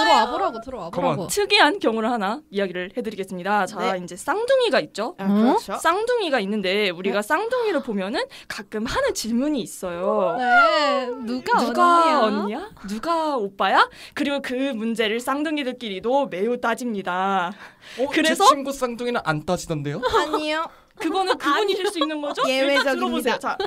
들어와 보라고. 특이한 경우를 하나 이야기를 해드리겠습니다. 자, 네. 이제 쌍둥이가 있죠. 아, 그렇죠. 쌍둥이가 있는데 우리가 쌍둥이를 보면은 가끔 하는 질문이 있어요. 네, 누가 언니야? 누가 오빠야? 그리고 그 문제를 쌍둥이들끼리도 매우 따집니다. 그래서 제 친구 쌍둥이는 안 따지던데요? 아니요. 그거는 그분이실 수 있는 거죠? 일단 예외적입니다. 들어보세요. 자,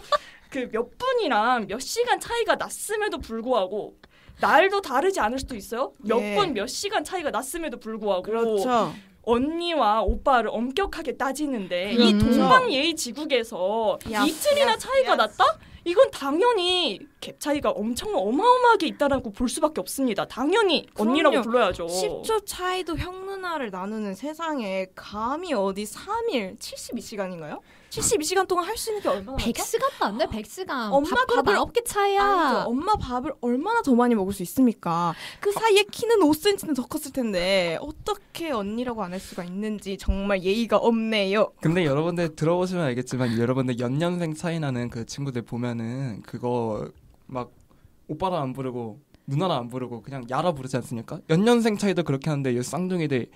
그 몇 분이랑 몇 시간 차이가 났음에도 불구하고 날도 다르지 않을 수도 있어요. 몇 네. 분 몇 시간 차이가 났음에도 불구하고 그렇죠. 언니와 오빠를 엄격하게 따지는데 그렇죠. 이 동방예의지국에서 야, 이틀이나 야, 차이가 야. 났다? 이건 당연히 갭 차이가 엄청 어마어마하게 있다라고 볼 수밖에 없습니다. 당연히 언니라고 그럼요. 불러야죠. 10초 차이도 형 누나를 나누는 세상에 감히 어디 3일 72시간인가요? 72시간 동안 할 수 있는 게 얼마나 많죠? 100시간도 안 돼. 100시간. 엄마 밥 밥을- 9개 차이야. 아니죠. 엄마 밥을 얼마나 더 많이 먹을 수 있습니까? 그 사이에 키는 5cm는 더 컸을 텐데 어떻게 언니라고 안 할 수가 있는지 정말 예의가 없네요. 근데 여러분들 들어보시면 알겠지만 여러분들 연년생 차이 나는 그 친구들 보면은 그거 막 오빠라 안 부르고 누나라 안 부르고 그냥 야라 부르지 않습니까? 연년생 차이도 그렇게 하는데 이 쌍둥이들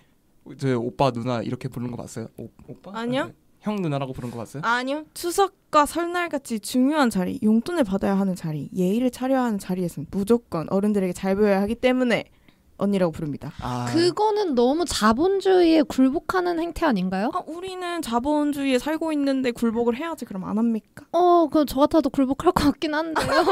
저 오빠 누나 이렇게 부르는 거 봤어요? 오빠? 아니요. 형 누나라고 부른 거 봤어요? 아니요. 추석과 설날 같이 중요한 자리, 용돈을 받아야 하는 자리, 예의를 차려야 하는 자리에서는 무조건 어른들에게 잘 보여야 하기 때문에 언니라고 부릅니다. 그거는 너무 자본주의에 굴복하는 행태 아닌가요? 우리는 자본주의에 살고 있는데 굴복을 해야지 그럼 안 합니까? 그럼 저 같아도 굴복할 것 같긴 한데요.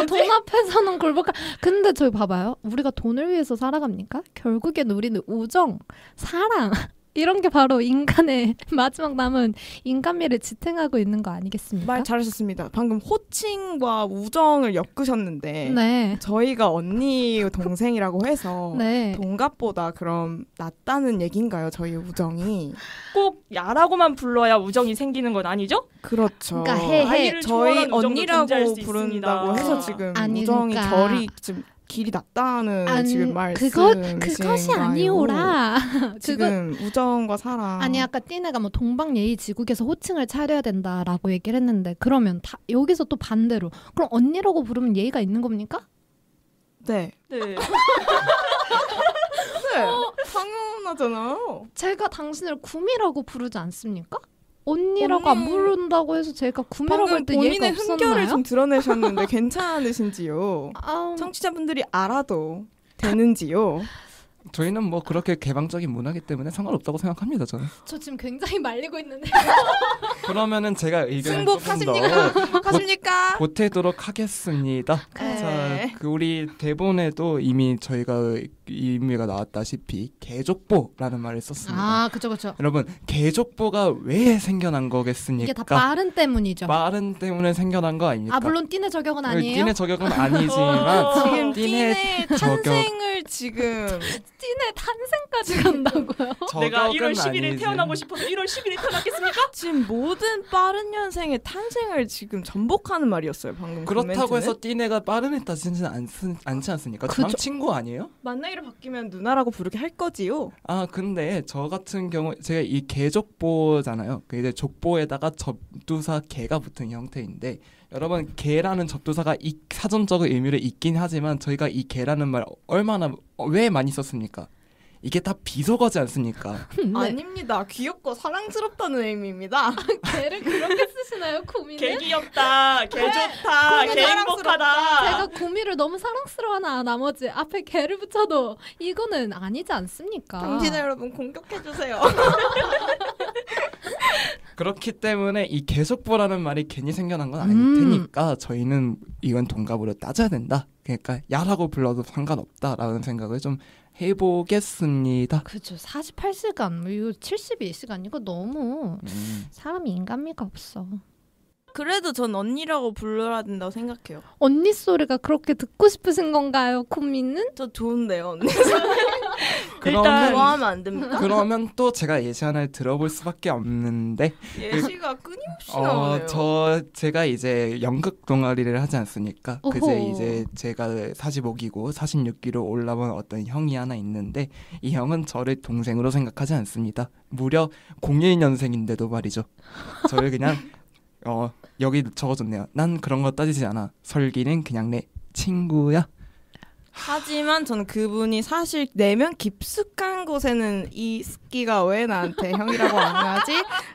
돈 앞에서는 굴복할. 근데 저기 봐봐요. 우리가 돈을 위해서 살아갑니까? 결국엔 우리는 우정, 사랑 이런 게 바로 인간의 마지막 남은 인간미를 지탱하고 있는 거 아니겠습니까? 말 잘하셨습니다. 방금 호칭과 우정을 엮으셨는데 네. 저희가 언니 동생이라고 해서 네. 동갑보다 그럼 낫다는 얘기인가요? 저희 우정이? 꼭 야라고만 불러야 우정이 생기는 건 아니죠? 그렇죠. 그러니까 해. 아이를 저희 초월한 우정도 존재할 언니라고 수 부른다고 있습니다. 해서 지금 아니, 우정이 그러니까. 결이 지금 길이 낮다는 지금 말씀이신가요? 그것이 아니오라. 그거 지금 우정과 사랑. 아니 아까 띠네가 뭐 동방예의지국에서 호칭을 차려야 된다라고 얘기를 했는데 그러면 다 여기서 또 반대로 그럼 언니라고 부르면 예의가 있는 겁니까? 네. 네. 네. 당연하잖아요. 제가 당신을 구미라고 부르지 않습니까? 언니라고 안 부른다고 해서 제가 구미라고 할 방금 때 예의가 본인의 흥결을 없었나요? 좀 드러내셨는데 괜찮으신지요? 아, 청취자분들이 알아도 되는지요? 저희는 뭐 그렇게 개방적인 문화기 때문에 상관없다고 생각합니다. 저는. 저 지금 굉장히 말리고 있는데 그러면 제가 의견을 조금 승복하십니까? 더 하십니까? 보태도록 하겠습니다. 네. 자, 그 우리 대본에도 이미 저희가 의미가 나왔다시피 개족보라는 말을 썼습니다. 아 그쵸 그쵸 여러분 개족보가 왜 생겨난 거겠습니까? 이게 다 빠른 때문이죠. 빠른 때문에 생겨난 거 아닙니까? 아 물론 띠네 저격은 아니에요. 띠네 저격은 아니지만 지금 띠네 띠네 저격. 탄생을 지금 띠네 탄생까지 간다고요? 내가 저격은 1월 10일에 아니지. 태어나고 싶어서 1월 10일에 태어났겠습니까? 지금 모든 빠른 년생의 탄생을 지금 전복하는 말이었어요. 방금 그 그렇다고 멘트는. 해서 띠네가 빠른 애 따지진 않지 않습니까? 저랑 그죠. 친구 아니에요? 만나기를 바뀌면 누나라고 부르게 할 거지요. 아 근데 저 같은 경우 제가 이 개족보잖아요. 그 이제 족보에다가 접두사 개가 붙은 형태인데 여러분 개라는 접두사가 이 사전적인 의미를 있긴 하지만 저희가 이 개라는 말 얼마나 왜 많이 썼습니까? 이게 다 비속어지 않습니까? 네. 아닙니다. 귀엽고 사랑스럽다는 의미입니다. 개를 그렇게 쓰시나요 구미는? 개 귀엽다, 개 좋다, 그러면 개 행복하다. 제가 구미를 너무 사랑스러워하나 나머지 앞에 개를 붙여도 이거는 아니지 않습니까? 당신 여러분 공격해주세요. 그렇기 때문에 이 개족보라는 말이 괜히 생겨난 건 아닐 테니까 저희는 이건 동갑으로 따져야 된다. 그러니까 야라고 불러도 상관없다라는 생각을 좀 해보겠습니다. 그죠. 48시간, 이거 72시간 이거 너무 사람이 인간미가 없어. 그래도 전 언니라고 불러야 된다고 생각해요. 언니 소리가 그렇게 듣고 싶으신 건가요, 구미는? 저 좋은데요, 언니. 그러면 좋아하면 안 됩니까? 그러면 또 제가 예시 하나를 들어볼 수밖에 없는데 예시가 끊임없이 나오네요. 제가 이제 연극 동아리를 하지 않습니까? 오호. 그제 이제 제가 45기고 46기로 올라온 어떤 형이 하나 있는데 이 형은 저를 동생으로 생각하지 않습니다. 무려 01년생인데도 말이죠. 저를 그냥 여기 적어줬네요. 난 그런 거 따지지 않아. 설기는 그냥 내 친구야. 하지만 저는 그분이 사실 내면 깊숙한 곳에는 이 새끼가 왜 나한테 형이라고 안 하지?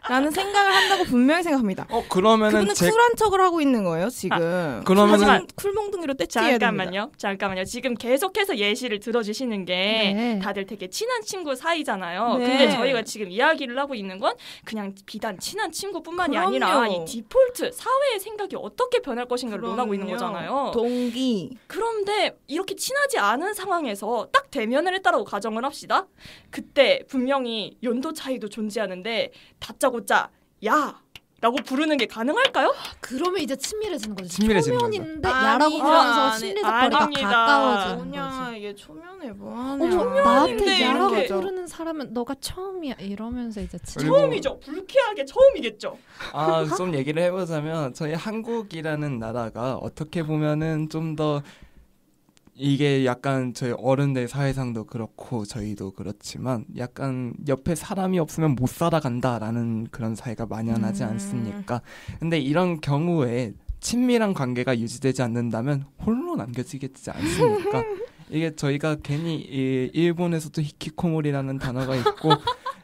라는 생각을 한다고 분명히 생각합니다. 그러면은 그분은 쿨한 척을 하고 있는 거예요 지금. 그러면은 쿨몽둥이로 떼찌해야 됩니다. 잠깐만요. 지금 계속해서 예시를 들어주시는 게 네. 다들 되게 친한 친구 사이잖아요. 네. 근데 저희가 지금 이야기를 하고 있는 건 그냥 비단 친한 친구뿐만이 그럼요. 아니라 이 디폴트 사회의 생각이 어떻게 변할 것인가를 논하고 있는 그럼요. 거잖아요. 동기. 그런데 이렇게 친하지 않은 상황에서 딱 대면을 했다라고 가정을 합시다. 그때 분명히 연도 차이도 존재하는데 다짜고짜 야! 라고 부르는 게 가능할까요? 그러면 이제 친밀해지는 거죠. 친밀해지는 초면인데 거죠. 야라고 아니죠. 부르면서 심리적 거리가 아닙니다. 가까워지는 뭐냐 거지. 이게 초면에 뭐하냐. 어머 나한테 초면인데 야라고 이렇게. 부르는 사람은 너가 처음이야 이러면서 이제 그리고- 처음이죠. 불쾌하게 처음이겠죠. 좀 얘기를 해보자면 저희 한국이라는 나라가 어떻게 보면은 좀 더 이게 약간 저희 어른들 사회상도 그렇고 저희도 그렇지만 약간 옆에 사람이 없으면 못 살아간다라는 그런 사회가 만연하지 않습니까? 근데 이런 경우에 친밀한 관계가 유지되지 않는다면 홀로 남겨지겠지 않습니까? 이게 저희가 괜히 일본에서도 히키코모리라는 단어가 있고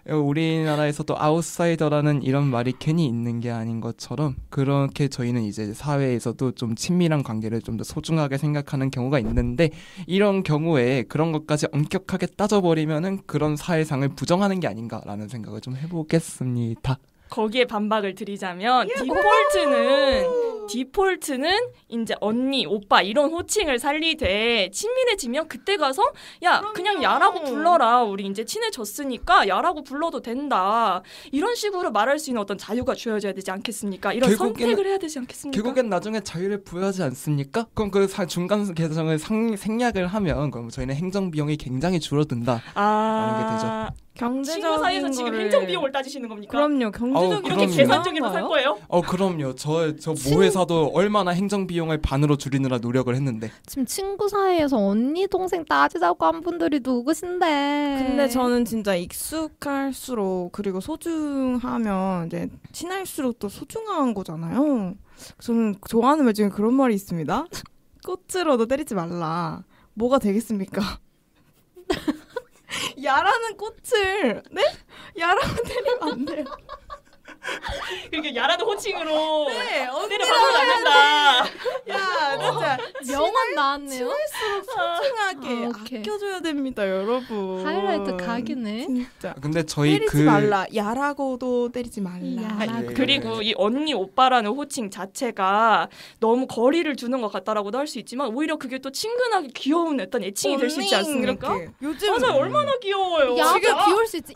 우리나라에서도 아웃사이더라는 이런 말이 괜히 있는 게 아닌 것처럼 그렇게 저희는 이제 사회에서도 좀 친밀한 관계를 좀 더 소중하게 생각하는 경우가 있는데 이런 경우에 그런 것까지 엄격하게 따져버리면은 그런 사회상을 부정하는 게 아닌가라는 생각을 좀 해보겠습니다. 거기에 반박을 드리자면 디폴트는 이제 언니, 오빠 이런 호칭을 살리되 친밀해지면 그때 가서 야 그냥 야라고 불러라. 우리 이제 친해졌으니까 야라고 불러도 된다. 이런 식으로 말할 수 있는 어떤 자유가 주어져야 되지 않겠습니까? 이런 선택을 해야 되지 않겠습니까? 결국엔 나중에 자유를 부여하지 않습니까? 그럼 그 중간 계정을 생략을 하면 그럼 저희는 행정 비용이 굉장히 줄어든다. 라는 게 되죠. 친구 사이에서 지금 거를- 행정 비용을 따지시는 겁니까? 그럼요. 경제적인 이렇게 그럼요. 계산적으로 살 거예요? 그럼요. 저 모 회사도 얼마나 행정 비용을 반으로 줄이느라 노력을 했는데. 지금 친구 사이에서 언니 동생 따지자고 한 분들이 누구신데? 근데 저는 진짜 익숙할수록 그리고 소중하면 이제 친할수록 또 소중한 거잖아요. 저는 좋아하는 말 중에 그런 말이 있습니다. 꽃으로도 때리지 말라. 뭐가 되겠습니까? 야라는 꽃을 야라고 때리면 안 돼요. 그러니까 야라는 호칭으로 네, 때려박으면 안 된다. 야 진짜 명언 나왔네요. 소중하게 오케이. 아껴줘야 됩니다, 여러분. 하이라이트 각이네. 진짜. 근데 저희 때리지 말라. 야라고도 때리지 말라. 야라고. 예. 그리고 이 언니 오빠라는 호칭 자체가 너무 거리를 두는 것 같다라고도 할 수 있지만 오히려 그게 또 친근하게 귀여운 어떤 애칭이 될 수 있지 않습니까? 이렇게. 요즘 맞아요. 얼마나 귀여워요. 야가 지금 귀여울 수 있지.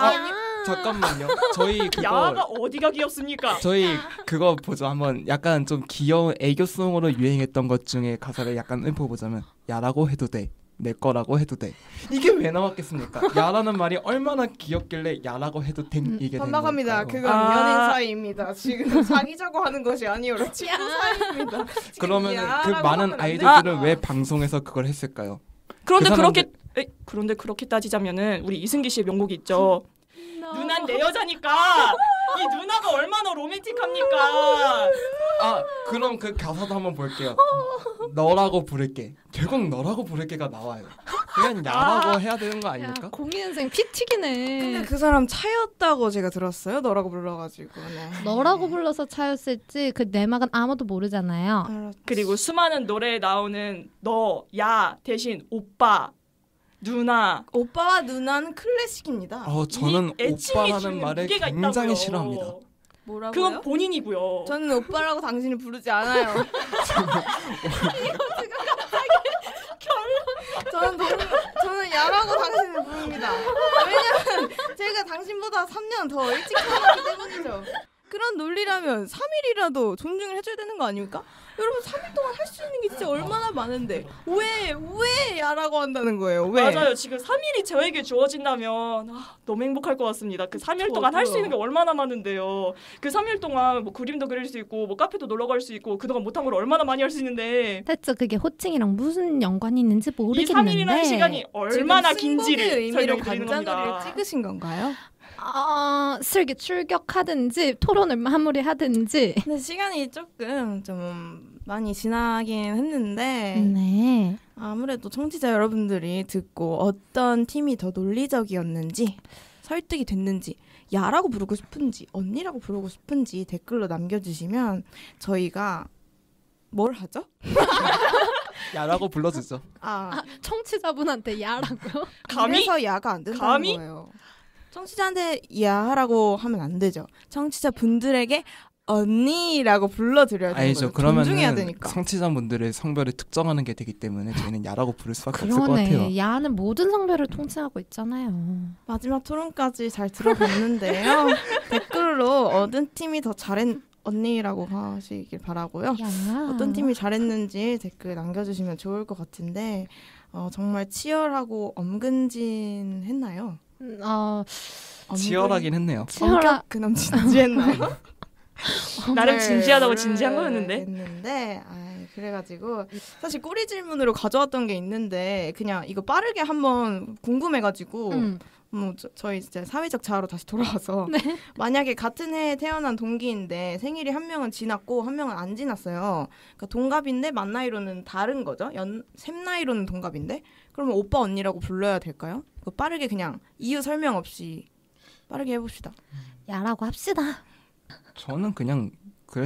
잠깐만요. 저희 야가 그거 어디가 귀엽습니까? 저희 그거 보죠. 한번 약간 좀 귀여운 애교송으로 유행했던 것 중에 가사를 약간 읊어보자면 야라고 해도 돼. 내 거라고 해도 돼. 이게 왜 나왔겠습니까? 야라는 말이 얼마나 귀엽길래 야라고 해도 돼 이게 된 반박합니다. 걸까요? 그건 연인 사이입니다. 지금 사귀자고 하는 것이 아니오라 친구 사이입니다. 그러면 그 야라고 많은 하면 안 아이들들은 됩니다. 왜 방송에서 그걸 했을까요? 그런데 그 그런데 그렇게 따지자면은 우리 이승기 씨의 명곡이 있죠. 누난 내 여자니까 이 누나가 얼마나 로맨틱합니까? 그럼 그 가사도 한번 볼게요. 너라고 부를게. 결국 너라고 부를게가 나와요. 그냥 야라고 해야 되는 거 아닙니까? 02년생 피 튀기네. 근데 그 사람 차였다고 제가 들었어요. 너라고 불러가지고. 네. 너라고 불러서 차였을지 그 내막은 아무도 모르잖아요. 알았지. 그리고 수많은 노래에 나오는 너, 야 대신 오빠, 누나. 오빠와 누나는 클래식입니다. 저는 이 애칭이 오빠라는 주는 말을 무게가 굉장히 있다고요. 싫어합니다. 뭐라고요? 그건 본인이고요. 저는 오빠라고 당신을 부르지 않아요. 저는 야라고 당신을 부릅니다. 왜냐면 제가 당신보다 3년 더 일찍 태어났기 때문이죠. 그런 논리라면 3일이라도 존중을 해줘야 되는 거 아닙니까? 여러분 3일 동안 할 수 있는 게 진짜 얼마나 많은데 왜 야라고 한다는 거예요? 왜? 맞아요. 지금 3일이 저에게 주어진다면 너무 행복할 것 같습니다. 그 3일 동안 할 수 저도요. 있는 게 얼마나 많은데요. 그 3일 동안 뭐 그림도 그릴 수 있고 뭐 카페도 놀러 갈 수 있고 그동안 못한 걸 얼마나 많이 할 수 있는데 대체 그게 호칭이랑 무슨 연관이 있는지 이 모르겠는데 3일이라는 시간이 얼마나 지금 긴지를 승복의 의미로 설명해 드리는 관자놀이를 겁니다. 찍으신 건가요? 슬기 출격하든지 토론을 마무리하든지. 근데 시간이 조금 좀 많이 지나긴 했는데 네. 아무래도 청취자 여러분들이 듣고 어떤 팀이 더 논리적이었는지 설득이 됐는지, 야라고 부르고 싶은지 언니라고 부르고 싶은지 댓글로 남겨주시면 저희가 뭘 하죠? 야라고 불러주죠. 청취자분한테 야라고요? 그래서 야가 안 된다는 감히? 거예요. 청취자한테 야라고 하면 안 되죠. 청취자분들에게 언니라고 불러드려야 되는 아니죠. 거죠. 존중해야 그러면은 되니까. 성취자분들의 성별을 특정하는 게 되기 때문에 저희는 야라고 부를 수밖에 없을 것 그러네. 같아요. 야는 모든 성별을 통칭하고 있잖아요. 마지막 토론까지 잘 들어봤는데요. 댓글로 어떤 팀이 더 언니라고 하시길 바라고요. 야. 어떤 팀이 잘했는지 댓글 남겨주시면 좋을 것 같은데 정말 치열하고 엄근진했나요? 치열하긴 했네요. 엄격 그놈 진지했나요? 나름 진지하다고 네, 진지한 거였는데. 했는데 그래가지고 사실 꼬리 질문으로 가져왔던 게 있는데 그냥 이거 빠르게 한번 궁금해가지고 저희 이제 사회적 자아로 다시 돌아와서 네. 만약에 같은 해에 태어난 동기인데 생일이 한 명은 지났고 한 명은 안 지났어요. 그러니까 동갑인데 만 나이로는 다른 거죠. 샘 나이로는 동갑인데 그러면 오빠 언니라고 불러야 될까요? 그거 빠르게 그냥 이유 설명 없이 빠르게 해봅시다. 야라고 합시다. 저는 그냥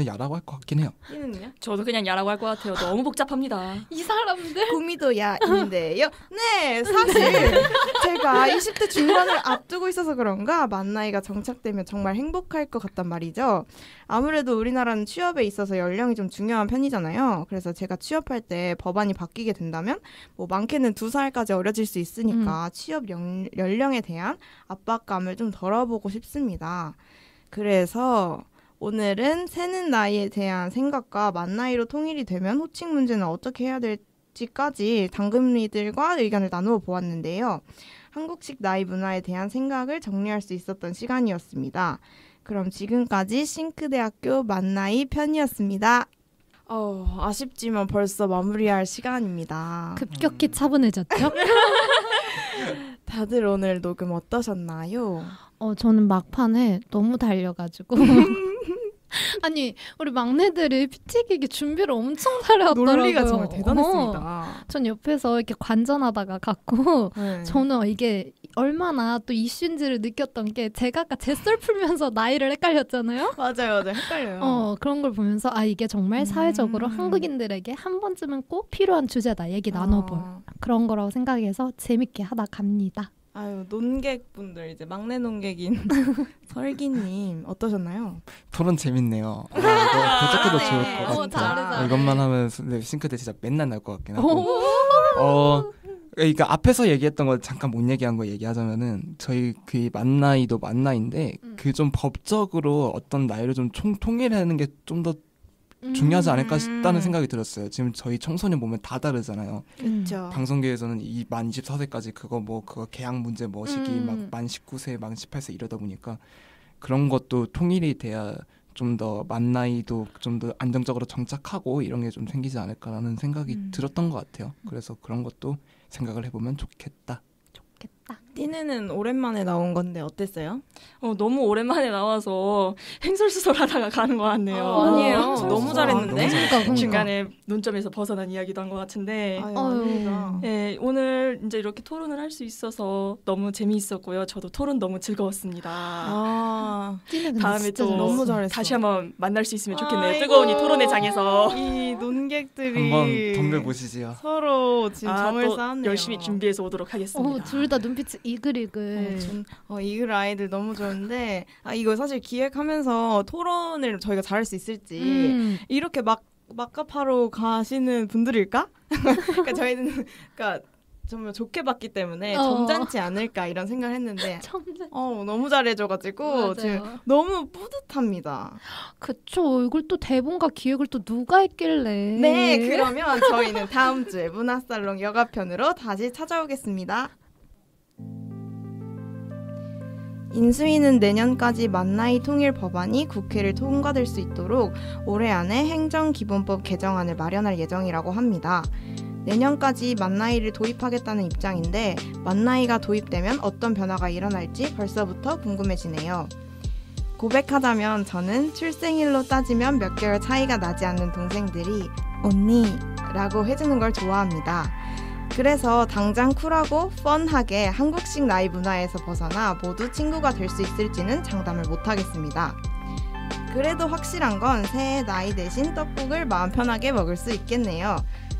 야라고 할 것 같긴 해요. 이는요? 저도 그냥 야라고 할 것 같아요. 너무 복잡합니다. 이 사람들. 구미도 야인데요. 네, 사실 제가 20대 중반을 앞두고 있어서 그런가 만 나이가 정착되면 정말 행복할 것 같단 말이죠. 아무래도 우리나라는 취업에 있어서 연령이 좀 중요한 편이잖아요. 그래서 제가 취업할 때 법안이 바뀌게 된다면 뭐 많게는 2살까지 어려질 수 있으니까 취업 연령에 대한 압박감을 좀 덜어보고 싶습니다. 그래서 오늘은 새는 나이에 대한 생각과 만 나이로 통일이 되면 호칭 문제는 어떻게 해야 될지까지 당금이들과 의견을 나누어 보았는데요. 한국식 나이 문화에 대한 생각을 정리할 수 있었던 시간이었습니다. 그럼 지금까지 싱크대학교 만 나이 편이었습니다. 아쉽지만 벌써 마무리할 시간입니다. 급격히 차분해졌죠? 다들 오늘 녹음 어떠셨나요? 저는 막판에 너무 달려가지고 아니 우리 막내들이 피튀기기 준비를 엄청 잘해왔더라고요. 논리가 정말 대단했습니다. 전 옆에서 이렇게 관전하다가 갔고 네. 저는 이게 얼마나 또 이슈인지를 느꼈던 게 제가 아까 제 썰 풀면서 나이를 헷갈렸잖아요. 맞아요. 헷갈려요. 그런 걸 보면서 이게 정말 사회적으로 한국인들에게 한 번쯤은 꼭 필요한 주제다. 얘기 나눠볼 그런 거라고 생각해서 재밌게 하다 갑니다. 아유, 논객분들 이제 막내 논객인 설기님 어떠셨나요? 토론 재밌네요. 이거 계속해도 좋을 것 같아요. 이것만 하면 싱크대 진짜 맨날 날 것 같긴 하고. 그러니까 앞에서 얘기했던 거 잠깐 못 얘기한 거 얘기하자면은 저희 그 만 나이도 만 나이인데 그 좀 법적으로 어떤 나이를 좀 통일하는 게 좀 더 중요하지 않을까 싶다는 생각이 들었어요. 지금 저희 청소년 보면 다 다르잖아요. 그렇죠. 방송계에서는 만 24세까지 그거 계약 문제 시기 막 만 19세, 만 18세 이러다 보니까 그런 것도 통일이 돼야 좀 더 만 나이도 좀 더 안정적으로 정착하고 이런 게 좀 생기지 않을까라는 생각이 들었던 것 같아요. 그래서 그런 것도 생각을 해보면 좋겠다. 띠네는 오랜만에 나온 건데 어땠어요? 너무 오랜만에 나와서 횡설수설하다가 가는 것 같네요. 아니에요. 너무 잘했는데. 그러니까. 중간에 논점에서 벗어난 이야기도 한 것 같은데. 네, 오늘 이제 이렇게 토론을 할 수 있어서 너무 재미있었고요. 저도 토론 너무 즐거웠습니다. 다음에 또 너무 잘했어. 다시 한번 만날 수 있으면 좋겠네요. 뜨거운 이 토론의 장에서. 이 논객들이 한번 덤벼보시지요. 서로 지금 점을 쌓았네요. 열심히 준비해서 오도록 하겠습니다. 둘 다 눈빛이 이글이글. 이글 아이들 너무 좋은데 이거 사실 기획하면서 토론을 저희가 잘할 수 있을지 이렇게 막갑하러 가시는 분들일까? 그러니까 저희는 정말 좋게 봤기 때문에 점잖지 않을까 이런 생각을 했는데 너무 잘해줘가지고 맞아요. 지금 너무 뿌듯합니다. 그쵸. 이걸 또 대본과 기획을 또 누가 했길래. 네, 그러면 저희는 다음 주에 문화살롱 여가편으로 다시 찾아오겠습니다. 인수위는 내년까지 만 나이 통일 법안이 국회를 통과될 수 있도록 올해 안에 행정기본법 개정안을 마련할 예정이라고 합니다. 내년까지 만 나이를 도입하겠다는 입장인데 만 나이가 도입되면 어떤 변화가 일어날지 벌써부터 궁금해지네요. 고백하자면 저는 출생일로 따지면 몇 개월 차이가 나지 않는 동생들이 언니라고 해주는 걸 좋아합니다. 그래서 당장 쿨하고 펀하게 한국식 나이 문화에서 벗어나 모두 친구가 될 수 있을지는 장담을 못하겠습니다. 그래도 확실한 건 새해 나이 대신 떡국을 마음 편하게 먹을 수 있겠네요.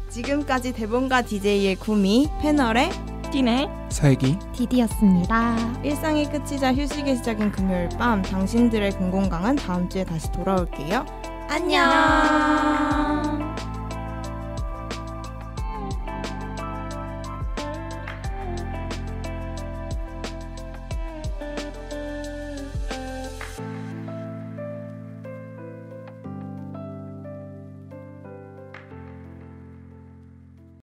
지금까지 대본가 DJ의 구미, 패널의 띠네 살기 디디였습니다. 일상이 끝이자 휴식의 시작인 금요일 밤 당신들의 금공강은 다음 주에 다시 돌아올게요. 안녕.